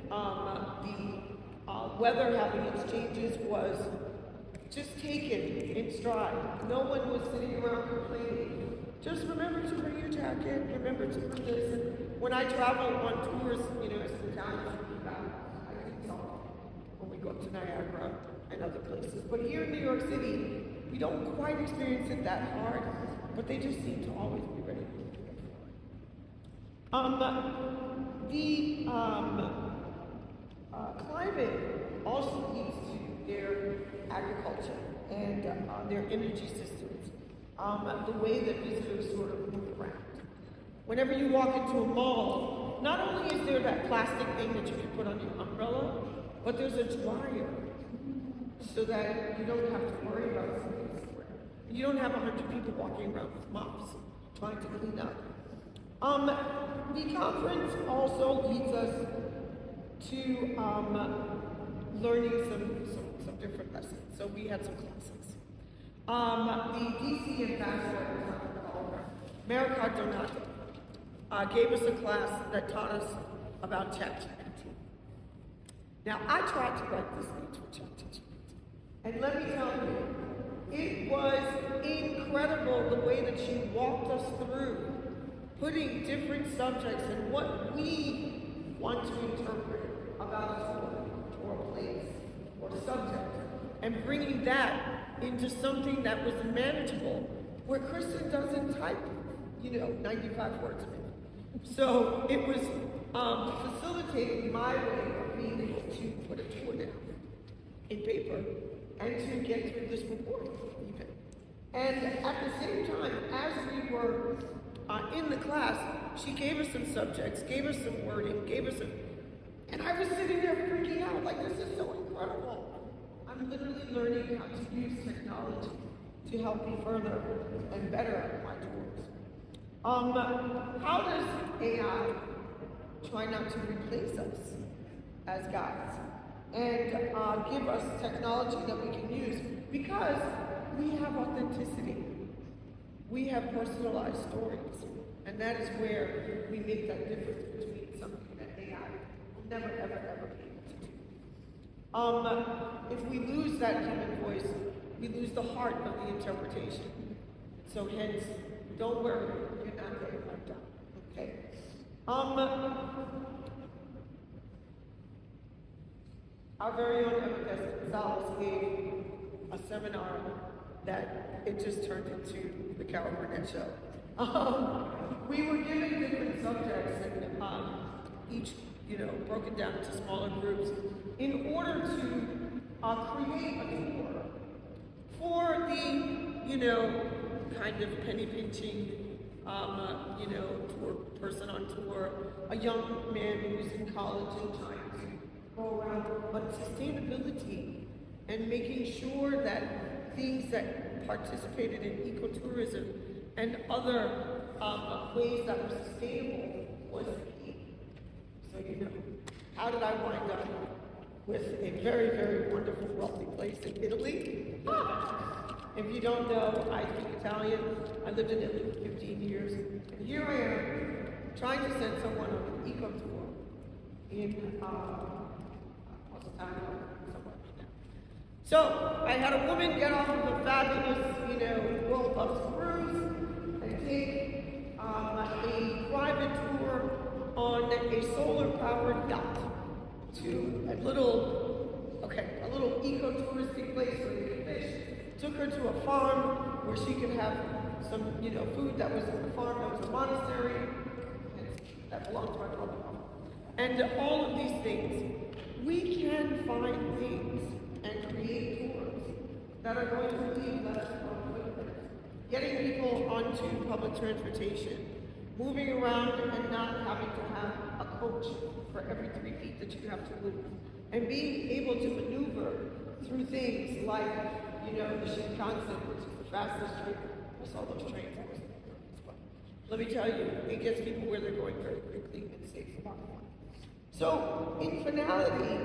the weather having its changes was just taken in stride. No one was sitting around complaining. Just remember to bring your jacket, remember to bring this. And when I travel on tours, as an Italian, I can tell when we go up to Niagara and other places. But here in New York City, we don't quite experience it that hard, but they just seem to always be ready. Climate also leads to their agriculture and their energy systems, the way that visitors sort of move around. Whenever you walk into a mall, not only is there that plastic thing that you can put on your umbrella, but there's a dryer so that you don't have to worry about something. You don't have 100 people walking around with mops trying to clean up. The conference also leads us to learning some different lessons. So we had some classes. The DC ambassador, Maricar Donato, gave us a class that taught us about ChatGPT. Now, I tried to write this speech for ChatGPT, and let me tell you, it was incredible the way that she walked us through putting different subjects and what we want to interpret about a story or a place or subject, and bringing that into something that was manageable, where Kristen doesn't type, 95 words a minute. So it was facilitating my way of being able to put a tour down in paper and to get through this report even. And at the same time, as we were in the class, she gave us some subjects, gave us some wording, and I was sitting there freaking out, like, this is so incredible. I'm literally learning how to use technology to help me further and better at my tours. How does AI try not to replace us as guides and give us technology that we can use? Because we have authenticity. We have personalized stories. And that is where we make that difference between something that AI will never, ever, ever be able to do. If we lose that human voice, we lose the heart of the interpretation. So hence, don't worry, you're not getting left out, okay? Our very own Emma Gonzalez gave a seminar that it just turned into the Carol Burnett Show. We were given different subjects and each, broken down into smaller groups in order to create a tour for the, kind of penny pinching, tour person on tour, a young man who's in college and trying to go around, but sustainability and making sure that things that participated in ecotourism and other ways that were sustainable was key. So, how did I wind up with a very, very wonderful, wealthy place in Italy? If you don't know, I speak Italian. I lived in Italy for 15 years. And here I am, trying to send someone on an eco tour in Positano, somewhere like that. So I had a woman get off of a fabulous, World Bus cruise and take a private tour on a solar-powered yacht to a little eco-touristy place where you can fish. Took her to a farm where she could have some, food that was at the farm, that was a monastery, and that belonged to my brother. And all of these things, we can find things and create tours that are going to leave less on footprints. Getting people onto public transportation, moving around and not having to have a coach for every 3 feet that you have to move, and being able to maneuver through things like, the Shinkansen, which is the fastest train. I saw those trains. I was there as well. Let me tell you, it gets people where they're going very quickly and saves a lot of money. So, in finality,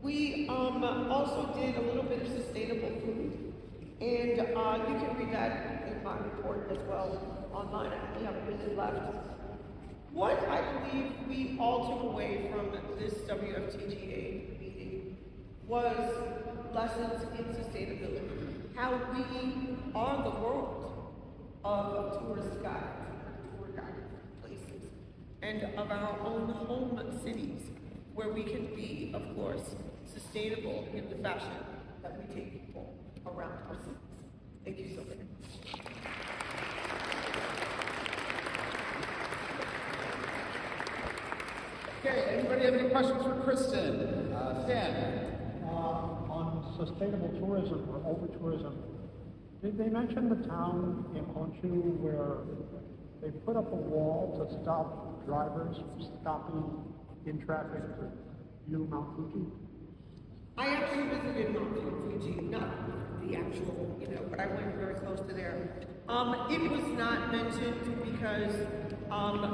we also did a little bit of sustainable food. And you can read that in my report as well online. I only have a minute left. What I believe we all took away from this WFTGA meeting was lessons in sustainability. How we are the world of tourist guides, tour guide places, and of our own home cities, where we can be, of course, sustainable in the fashion that we take people around our cities. Thank you so much. Okay, anybody have any questions for Kristen? Stan? On sustainable tourism or over-tourism, did they mention the town in Honshu where they put up a wall to stop drivers from stopping in traffic to view Mount Fuji? I actually visited Mount Fuji, not the actual, but I went very close to there. It was not mentioned because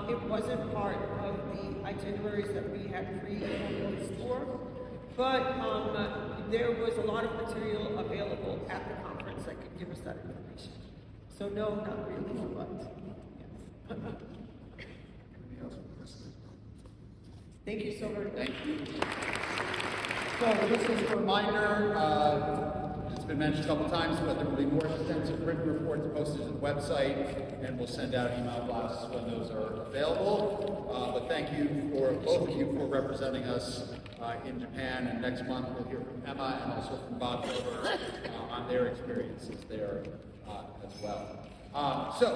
it wasn't part of the itineraries that we had pre-noticed for, but there was a lot of material available at the conference that could give us that information. So no, not really, but yes. Thank you so very much. Thank you. So just as a reminder, it's been mentioned a couple times, but there will be more extensive written reports posted to the website, and we'll send out email blasts when those are available. But thank you for both of you for representing us in Japan, and next month we'll hear from Emma and also from Bob Gilbert on their experiences there as well. So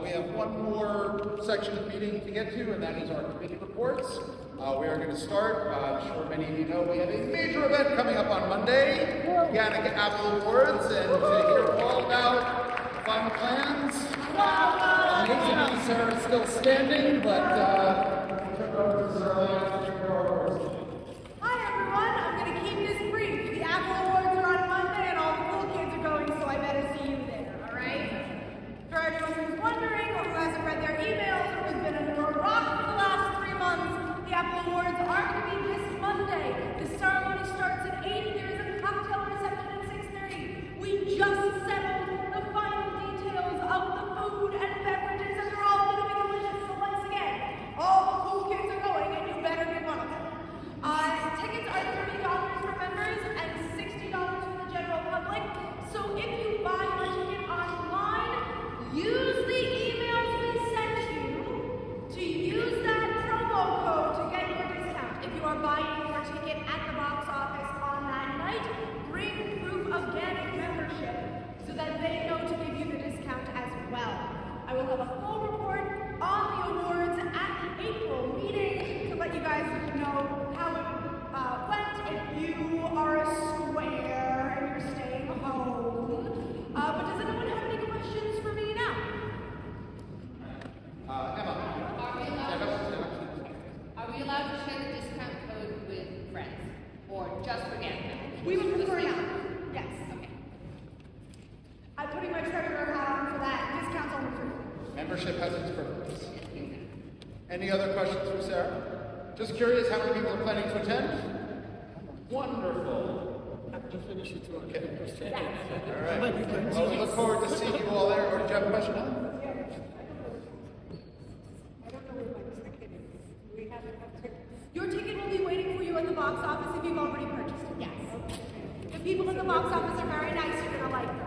we have one more section of the meeting to get to, and that is our committee reports. We are going to start. I'm sure many of you know we have a major event coming up on Monday, GANYC Apple Awards, and to hear all about the final plans. Amazing, Sarah is still standing, but turn it over to Sarah. Hi everyone, I'm going to keep this brief. The Apple Awards are on Monday and all the cool kids are going, so I better see you there, alright? For anyone who's wondering or who hasn't read their emails or who's been under a rock for the last 3 months, the Apple Awards are going to be this Monday. The ceremony starts at 8. There is a cocktail reception at 6:30. We just settled the final details of the food and beverages, and they're all going to be delicious. So once again, all the cool kids are going, and you better be one of them. Tickets are $30 for members and $60 for the general public. So if you buy your ticket online, use the emails we sent you to use that promo code to get your discount. If you are buying your ticket at the box office on that night, bring proof of GANYC membership so that they know to give you the discount as well. I will have a full report on the awards at the April meeting to let you guys know how it went if you are a square and you're staying home. But does anyone have any questions for me now? Emma. Are we allowed to share the discount code with friends? Or just for GANYC? We would prefer not. Yes. Okay. I'm putting my treasurer hat on for that. Discounts on the food. Membership has its purpose. Any other questions for Sarah? Just curious, how many people are planning to attend? Wonderful. To finish it to Okay. All right. Well, we look forward to seeing you all there. Or did you have a question? I don't know where my ticket is. We have to have tickets. box office if you've already purchased it? Yes. The people in the box office are very nice. You're gonna like them.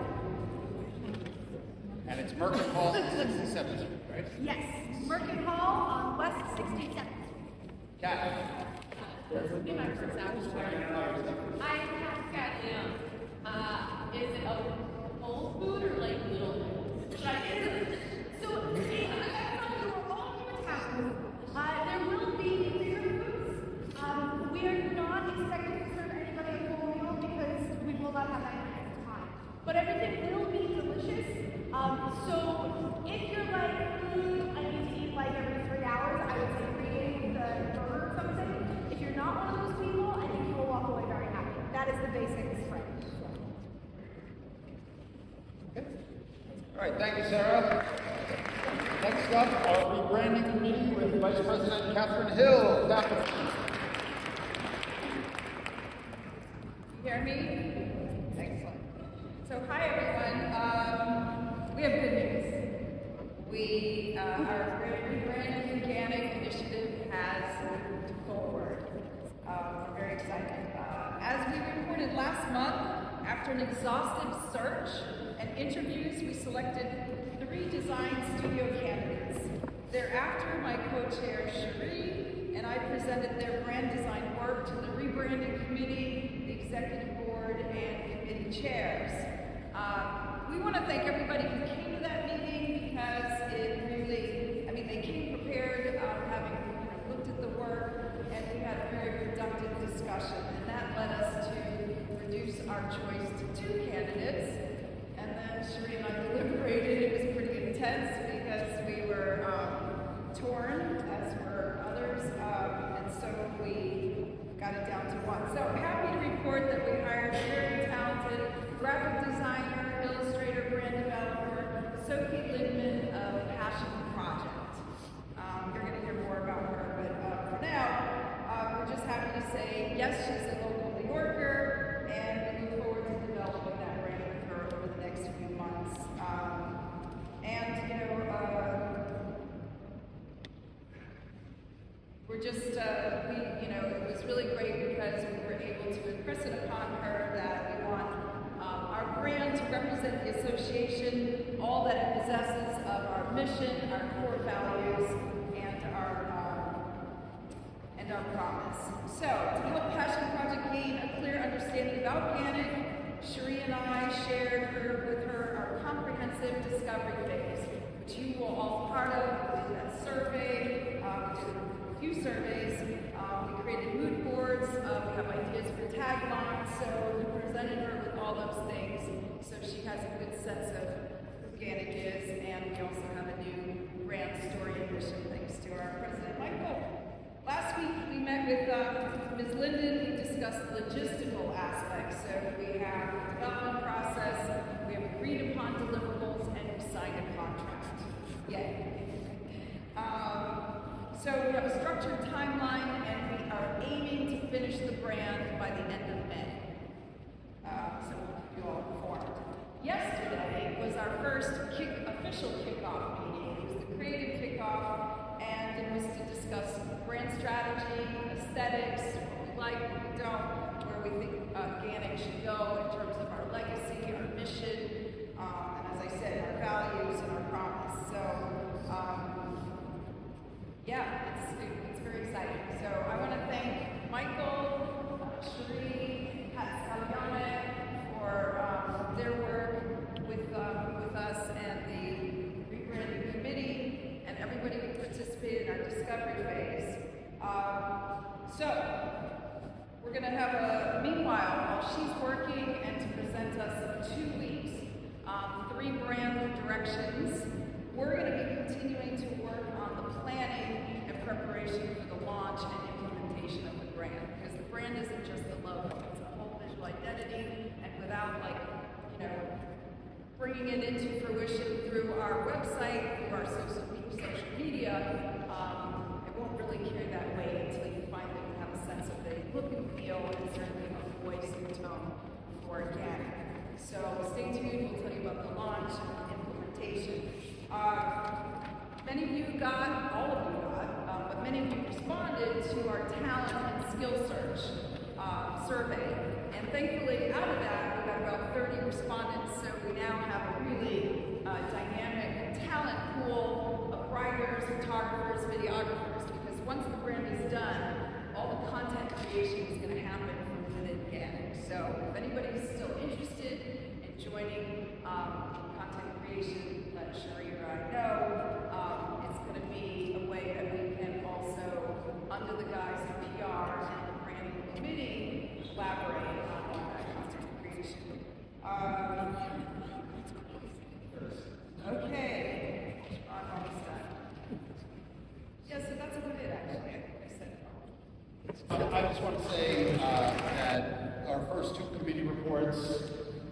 And it's Merkin Hall, 67th Street, right? Yes. Merkin Hall on West 67th. Kat. I have got him. Is it a old food or like little food? So, we're all over town. There will be finger foods. We are not expecting to serve anybody a full meal because we will not have that kind of time. But everything will be delicious. So if you're like, I need to eat like every 3 hours, I would say create the burger or something. If you're not one of those people, I think you will walk away very happy. That is the basic spread. All right, thank you, Sarah. Next up, our rebranding committee with Vice President Catherine Hill. Catherine. You hear me? Excellent. So, hi everyone. We have good news. Our rebranding GANYC initiative has moved forward. We're very excited. As we reported last month, after an exhaustive search and interviews, we selected 3 design studio candidates. Thereafter, my co-chair Cherie and I presented their brand design work to the rebranding committee, the executive board, and committee chairs. We want to thank everybody who came to that meeting because it really, they came prepared, having looked at the work, and we had a very productive discussion, and that led us to reduce our choice to 2 candidates. And then Cherie and I deliberated. It was pretty intense because we were torn, as were others, and so we got it down to 1. So happy to report that we hired a very talented graphic designer, illustrator, brand developer, Sophie Lindman of Passion Project. You're going to hear more about her, but for now, we're just happy to say yes, she's a local New Yorker, and we look forward to developing that brand with her over the next few months. We're just, it was really great because we were able to impress it upon her that we want our brand to represent the association, all that it possesses of our mission, our core values, and our promise. So, to help Passion Project gain a clear understanding about GANYC, Cherie and I shared with her our comprehensive discovery phase, which you were all part of. We did that survey, we did a few surveys, we created mood boards, we have ideas for taglines, so we presented her with all those things so she has a good sense of who GANYC is, and we also have a new brand story and mission thanks to our President Michael. Last week we met with Ms. Linden. We discussed logistical aspects. So we have the development process, we have agreed upon deliverables, and we signed a contract. Yay. So we have a structured timeline, and we are aiming to finish the brand by the end of May. So we'll keep you all informed. Yesterday was our first official kickoff meeting. It was the creative kickoff, and it was to discuss brand strategy, aesthetics, what we like, what we don't, where we think GANYC should go in terms of our legacy, our mission, and as I said, our values and our promise. So, it's very exciting. So I want to thank Michael, Cherie, Pat Salione for their work with us and the rebranding committee and everybody who participated in our discovery phase. So we're going to have meanwhile, while she's working and to present us in 2 weeks, 3 brand directions, we're going to be continuing to work on the planning and preparation for the launch and implementation of the brand, because the brand isn't just the logo, it's a whole visual identity, and without bringing it into fruition through our website, through our social media, it won't really carry that weight until you finally have a sense of the look and feel and certainly a voice and tone for GANYC. So stay tuned, we'll tell you about the launch and implementation. Many of you got, all of you got, but many of you responded to our talent and skill search. survey. And thankfully, out of that, we got about 30 respondents, so we now have a really dynamic talent pool of writers, photographers, videographers, because once the brand is done, all the content creation is going to happen from within GANYC. So if anybody's still interested in joining content creation, let Sherry or I know. It's going to be a way that we can also, under the guise of PR and the branding committee, collaborate on that content creation. Okay, I'm almost done. Yeah, so that's about it, actually. I said. I just want to say that our first two committee reports,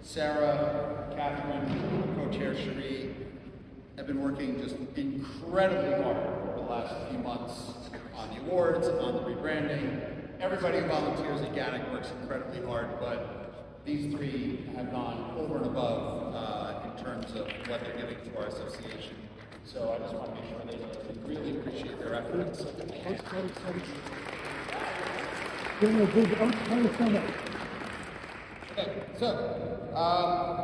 Sarah, Catherine, co-chair Cherie, have been working just incredibly hard over the last few months on the awards, on the rebranding. Everybody who volunteers at GANYC works incredibly hard, but these three have gone over and above in terms of what they're giving to our association. So I just want to make sure they really appreciate their efforts. Give me a big outstanding. Okay, so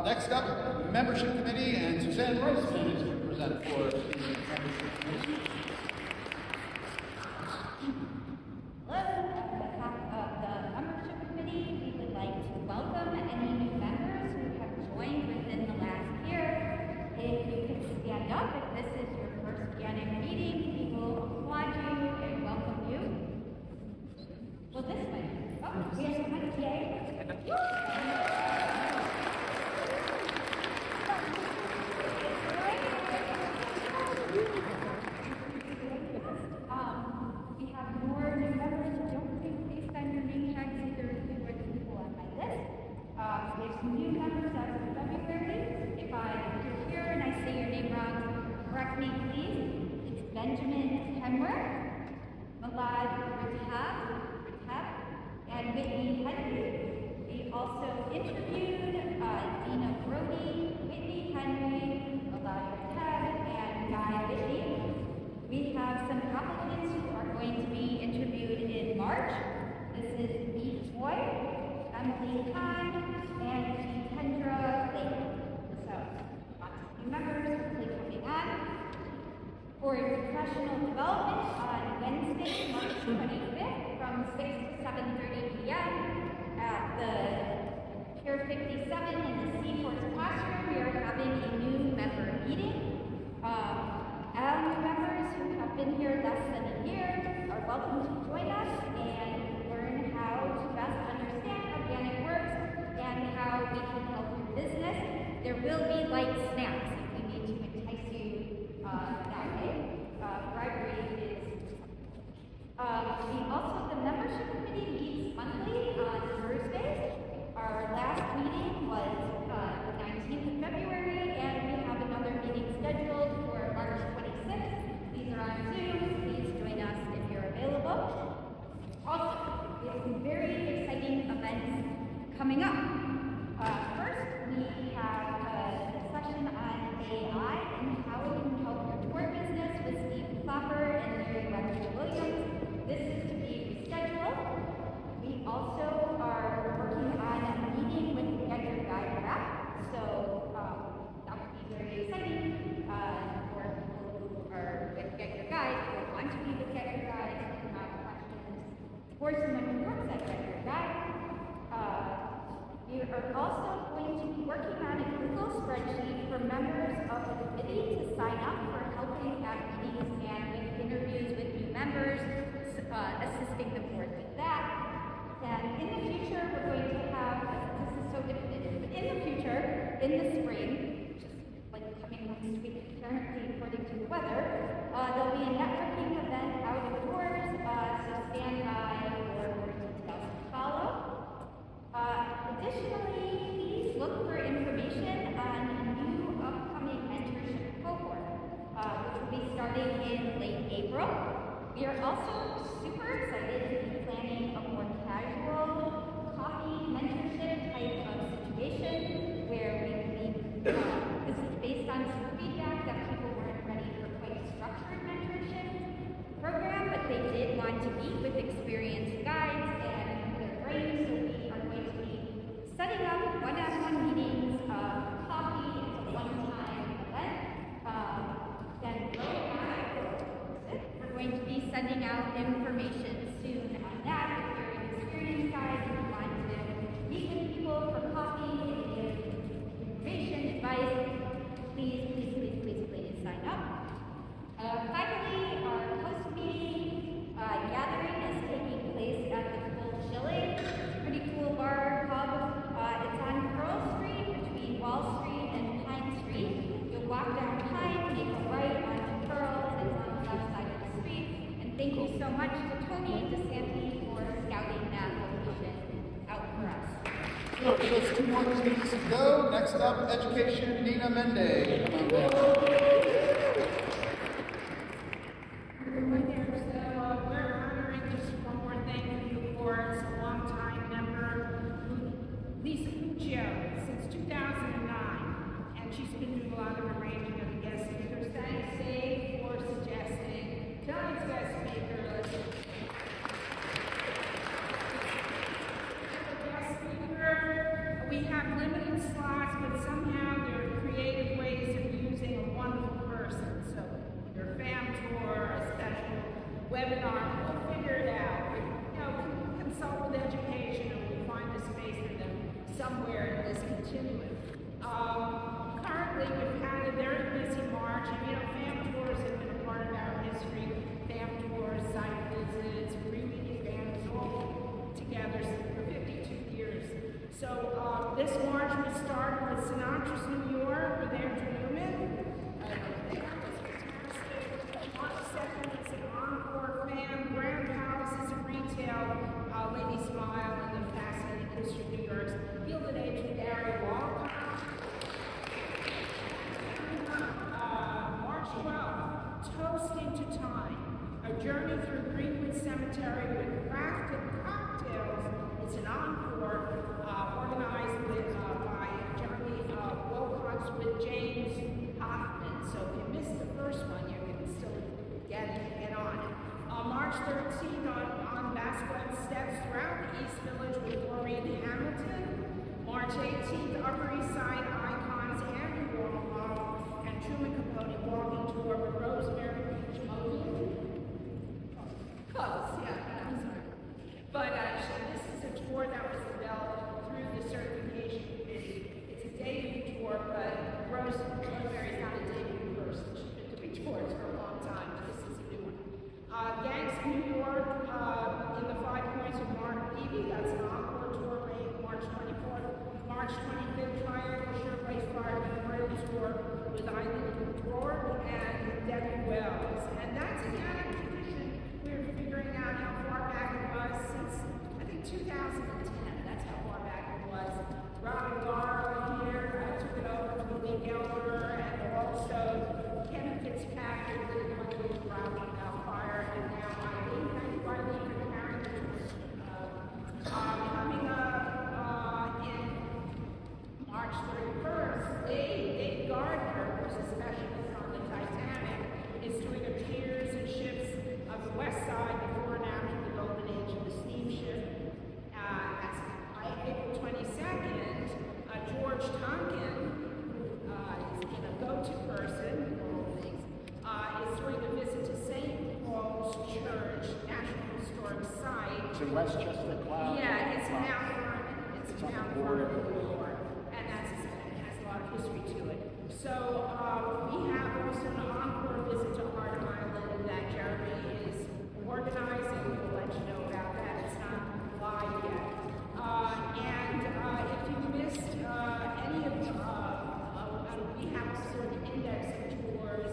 next up, membership committee, and Suzanne Roseman is going to present for the membership committee. Hello, on behalf of the membership committee, we would like to welcome any new members who have joined within the last year. If you could stand up, if this is your first GANYC meeting, we will applaud you and welcome you. Well, this way. Oh, we have some TA. We have more new members who don't think based on your name tags either of you are the people on my list. We have some new members as of February. If you're here and I say your name wrong, correct me please. It's Benjamin Hemwer, Malad Ratab, and Whitney Henry. We also interviewed Dina Brody, Whitney Henry, Malad Ratab, and Guy Whitney. We have some applicants who are going to be interviewed in March. This is Beat Boy, Emily Khan, and Jitendra Lake. So, lots of new members hopefully coming on. For professional development on Wednesday, March 25th from 6 to 7:30 p.m. at the Pier 57 in the Seaforth classroom, we are having a new member meeting. All new members who have been here less than a year are welcome to join us and learn how to best understand how GANYC works and how we can help your business. There will be light snacks if we need to entice you that way. Bribery is. The membership committee meets monthly on Thursdays. Our last meeting was the 19th of February, and we have another meeting scheduled for March 26th. These are on Zoom. Please join us if you're available. Also, we have some very exciting events coming up. First, we have a session on AI and how it can help your tour business with Steve Clapper and Mary Webster Williams. This is to be rescheduled. We also are working on a meeting with the Get Your Guide rep, so that would be very exciting for people who are with Get Your Guide, who want to be with Get Your Guide, and have questions for someone who works at Get Your Guide. We are also going to be working on a Google spreadsheet for members of the committee to sign up for helping at meetings and with interviews with new members, assisting the board with that. And in the future, we're going to have, this is so different, but in the future, in the spring, which is like coming next week, apparently according to the weather, there'll be a networking event outdoors, so stand by for more details to follow. Additionally, please look for information on a new upcoming mentorship cohort, which will be starting in late April. We are also super excited to be planning a more casual coffee mentorship type of situation where we believe this is based on some feedback that people weren't ready for quite a structured mentorship program, but they did want to meet with experienced guides and their brains. So, just 2 more meetings to go. Next up, Education, Nina Mende. Come on down. Right there, so we're honoring just one more thank you for a longtime member, Lisa Puccio, since 2009, and she's been doing a lot of arranging of the guest speakers. Thanks, Dave, for suggesting tonight's guest speaker. We have limited slots, but somehow there are creative ways of using a wonderful person. So your fam tour, a special webinar, we'll figure it out. Consult with education and we'll find a space for them somewhere in this continuum. Currently, we've had a very busy March, and fam tours have been a part of our history. Fam tours, site visits, pre-meeting events, all together for 52 years. So this March we started with Sinatra's New York with Andrew Newman. That was fantastic. March 2nd, it's an encore fan. Grand Palace is a retail. Lady Smile and the fascinating history of New York's Gilded Age with Gary Walcott. March 12th, Toasting to Time. A journey through Greenwood Cemetery with crafted cocktails. It's an encore. Organized by Jeremy Wilcox with James Hoffman. So if you missed the first one, you can still get on it. March 13th on Vasquez Steps throughout the East Village with Maureen Hamilton. March 18th, Upper East Side Icons, Andrew Warhol and Truman Capote walking tour with Rosemary Beach Mogan. Close, yeah, I'm sorry. But actually, this is a tour that was developed through the certification committee. It's a debut tour, but Rosemary's not a debut person. She's been doing tours for a long time, but this is a new one. GANYC New York in the 5 Points with Mark Beebe. That's an encore tour, March 24th. March 25th, Triangle Shirtwaist Fire Memorial Tour with Eileen Rourke and Debbie Wells. And that's a GANYC tradition. We're figuring out how far back it was since, I think, 2010. That's how far back it was. Robin Garland here took it over from Lee Gelder, and also Kevin Fitzpatrick did a couple of Robin Fire, and now Eileen. Thank you, Eileen, for carrying the torch. Coming up in March 31st, Dave Gardner, who's a specialist on the Titanic, is doing a piers and ships of the West Side before and after the golden age of the steamship. That's April 22nd. George Tonkin, who is a go-to person for all things, is doing a visit to St. Paul's Church, National Historic Site. It's in Westchester, Cloud. Yeah, it's in Mount Vernon. It's in Mount Vernon, New York, and it has a lot of history to it. So we have also an encore visit to Hart Island that Jeremy is organizing. We'll let you know about that. It's not live yet. And if you missed any of we have sort of index tours.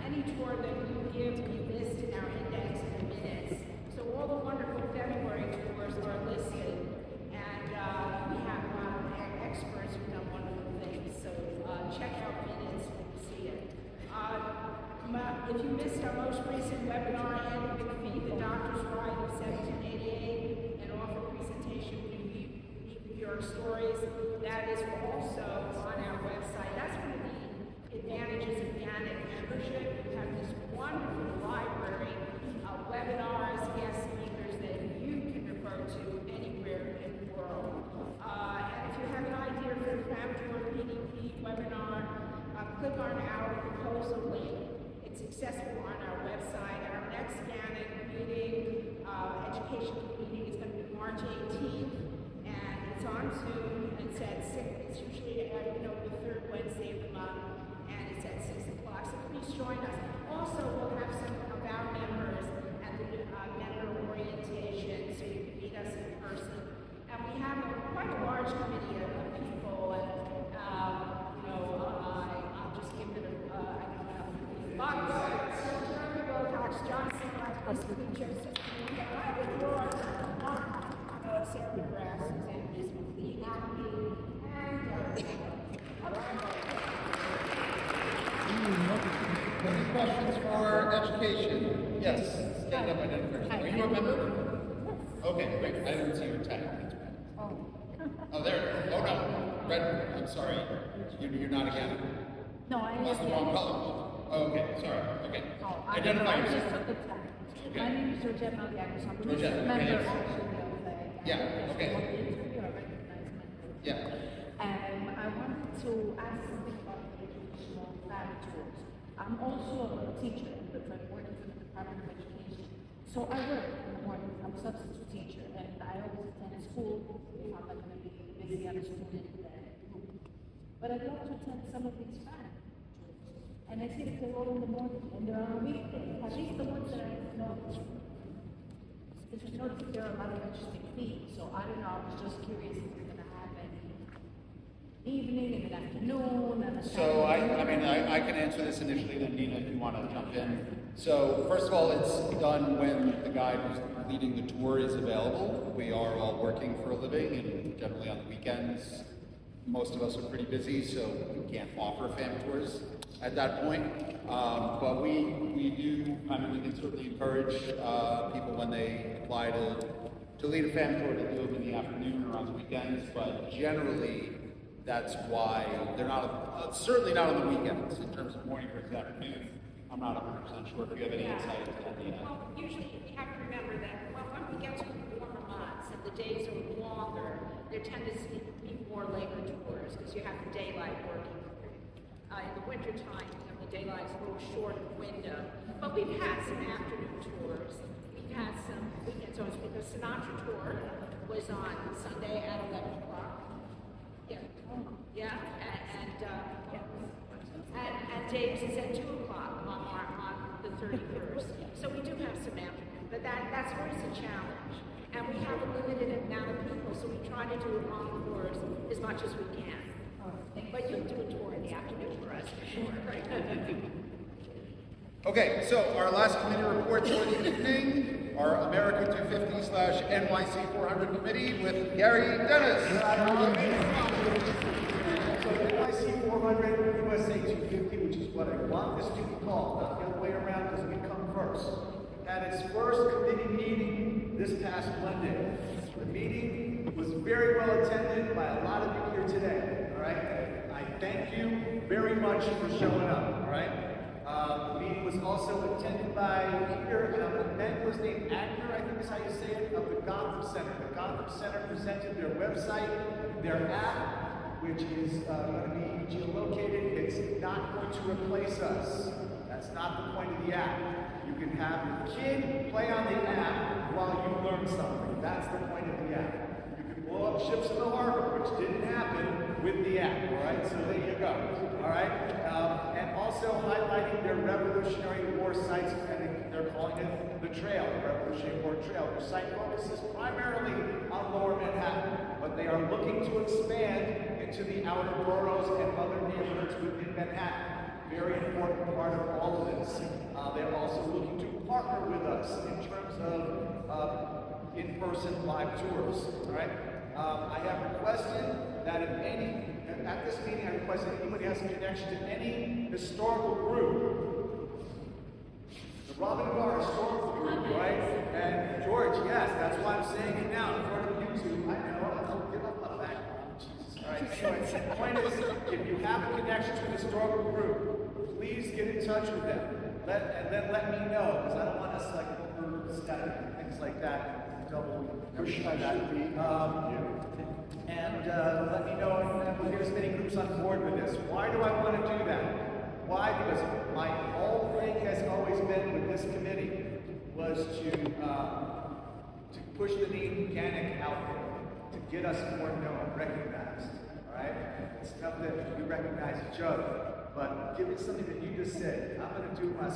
Any tour that you give, we list in our index in the minutes. So all the wonderful February tours are listed, and we have a lot of experts who've done wonderful things. So check out minutes when you see it. If you missed our most recent webinar, Andrew McPhee, The Doctor's Ride of 1788, and offer presentation New York stories, that is also on our website. That's one of the advantages of GANYC membership. We have this wonderful library of webinars, guest speakers that you can refer to anywhere in the world. And if you have an idea for a FAM Tour PDP webinar, click on our proposal link. It's accessible on our website. Our next GANYC meeting, education meeting, is going to be March 18th, and it's on Zoom. It's at 6. It's usually the third Wednesday of the month, and it's at 6 o'clock. So please join us. Also, we'll have some of our members at the member orientation, so you can meet us in person. And we have quite a large committee of people, and I'll just give it Bob Wilcox, Johnson, Joseph, Sarah Grass, and Ms. McLean. education. Yes, stand up, identify yourself. Are you a member? Okay, great. I didn't see your tag. Oh, there it is. Oh, no. Red. I'm sorry. You're not a GANYC. No, I That's the wrong color. Oh, okay, sorry. Okay. Identify yourself. Okay. My name is Georgette Malgagos. I'm a Georgette, okay, member yes. actually of the Yeah, okay. I recognize my name. Yeah. I wanted to ask something about the educational tours. I'm also a teacher, but I'm working for the Department of Education. So I work in the morning. I'm a substitute teacher, and I always attend school if I'm not going to be busy on a student group. But I'd love to attend some of these fan tours. And I see that they're all in the morning, and they're on a weekday. At least the ones that I know. Because I know that there are a lot of interesting themes. So I don't know, I was just curious if we're going to have any evening and an afternoon and a So I can answer this initially, then Nina, if you want to jump in. So first of all, it's done when the guide who's leading the tour is available. We are all working for a living, and generally on the weekends, most of us are pretty busy, so we can't offer fam tours at that point. But we do, we can certainly encourage people when they apply to lead a fam tour to do them in the afternoon or on the weekends, but generally, that's why they're not, certainly not on the weekends in terms of morning versus afternoon. I'm not 100% sure if you have any insight into that, Nina. Well, usually you have to remember that, well, when we get to the warmer months and the days are longer, there tend to be more labor tours because you have the daylight working. In the winter time, the daylight's a little shorter window. But we've had some afternoon tours. We've had some weekend tours because Sinatra tour was on Sunday at 11 o'clock. Yeah, and James is at 2 o'clock on the 31st. So we do have some afternoon, but that's always a challenge. And we have a limited amount of people, so we try to do encores as much as we can. But you'll do a tour in the afternoon for us, for sure, right? Okay, so our last committee report for the evening, our America 250/NYC 400 committee with Gary Dennis. So NYC 400, USA 250, which is what I want this to be called, not the other way around because we come first. Had its first committee meeting this past Monday. The meeting was very well attended by a lot of you here today, all right? I thank you very much for showing up, all right? The meeting was also attended by Peter, and I'm going to beg his name, Agner, I think is how you say it, of the Gotham Center. The Gotham Center presented their website, their app, which is going to be geolocated. It's not going to replace us. That's not the point of the app. You can have your kid play on the app while you learn something. That's the point of the app. You can blow up ships in the harbor, which didn't happen with the app, all right? So there you go, all right? And also highlighting their Revolutionary War sites, and they're calling it the Trail, the Revolutionary War Trail. Their site focuses primarily on Lower Manhattan, but they are looking to expand into the outer boroughs and other neighborhoods within Manhattan. Very important part of all of this. They're also looking to partner with us in terms of in-person live tours. All right. I have requested that at this meeting, I request that anybody has a connection to any historical group. The Robin Barr Historical Group, right? And George, yes, that's why I'm saying it now in front of YouTube. I know, I'll give up my background. Jesus. All right. Anyway, the point is, if you have a connection to an historical group, please get in touch with them. And then let me know, because I don't want us like overstep and things like that. Double push by that. And let me know, and we'll get as many groups on board with this. Why do I want to do that? Why? Because my whole thing has always been with this committee was to push the name GANYC out there, to get us more known, recognized. All right? It's enough that we recognize each other. But give me something that you just said. I'm going to do my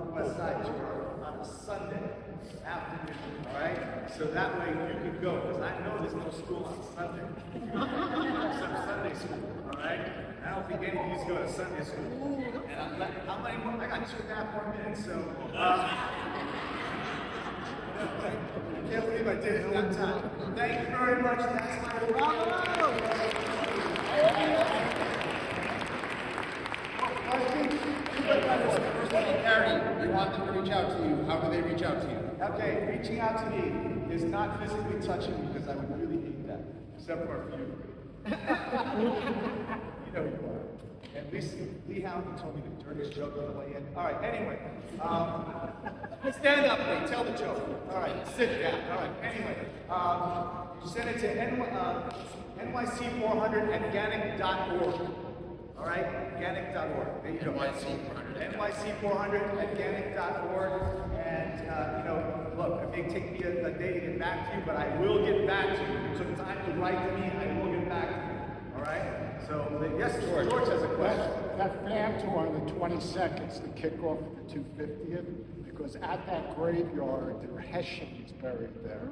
West Side tour on a Sunday afternoon, all right? So that way you can go, because I know there's no school on Sunday. Some Sunday school, all right? I don't think any of you go to Sunday school. And how many more? I got 2.5 more minutes, so. I can't believe I did it in that time. Thank you very much. That's my bravo. First of all, Gary, you want them to reach out to you. How do they reach out to you? Okay, reaching out to me is not physically touching me because I would really hate that, except for a few. You know you are. And Lee Houghton told me the dirtiest joke on the way in. All right, anyway. Stand up, Lee, tell the joke. All right, sit down. All right, anyway. You send it to NYC400 at GANYC.org. All right, GANYC.org. There you go. NYC400 at GANYC.org. And, you know, look, it may take me a day to get back to you, but I will get back to you. If you took time to write to me, I will get back to you. All right? So, yes, George has a question. That fan tour on the 22nd is the kickoff of the 250th, because at that graveyard, there are Hessians buried there.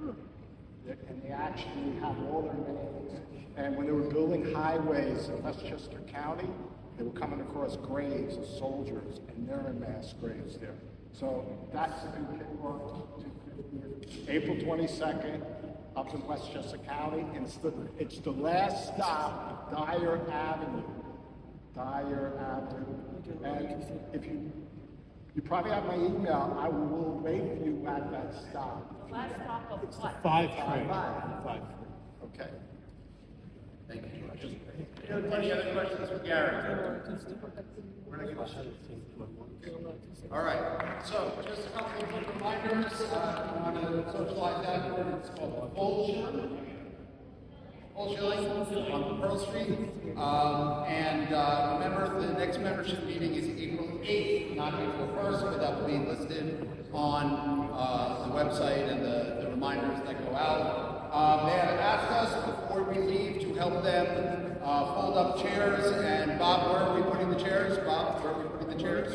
And they actually have all their names. And when they were building highways in Westchester County, they were coming across graves of soldiers, and they're in mass graves there. So that's a good kickoff to 250th. April 22nd, up in Westchester County, and it's the last stop, Dyer Avenue. Dyer Avenue. And if you probably have my email, I will wait for you at that stop. The last stop of what? 5 train. 5. Okay. Thank you. Any other questions for Gary? All right. So, just a couple of quick reminders. I want to socialize that word. It's called Full Shilling on Pearl Street. Remember, the next membership meeting is April 8th, not April 1st, but that will be listed on the website and the reminders that go out. They have asked us before we leave to help them fold up chairs. And Bob, where are we putting the chairs? Bob, where are we putting the chairs?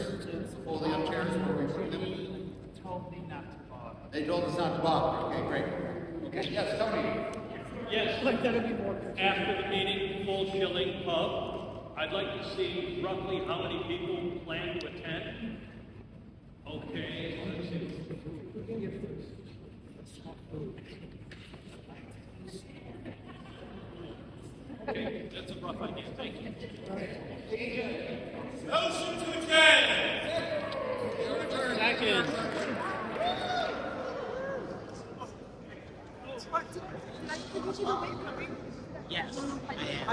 Folding up chairs, where are we putting them? They told me not to bother. They told us not to bother. Okay, great. Okay, yes, Tony. Yes, after the meeting, Full Shilling Pub, I'd like to see roughly how many people plan to attend. Okay, let's see. Okay, that's a rough idea, thank you. Motion to adjourn! Second. Yes, I am.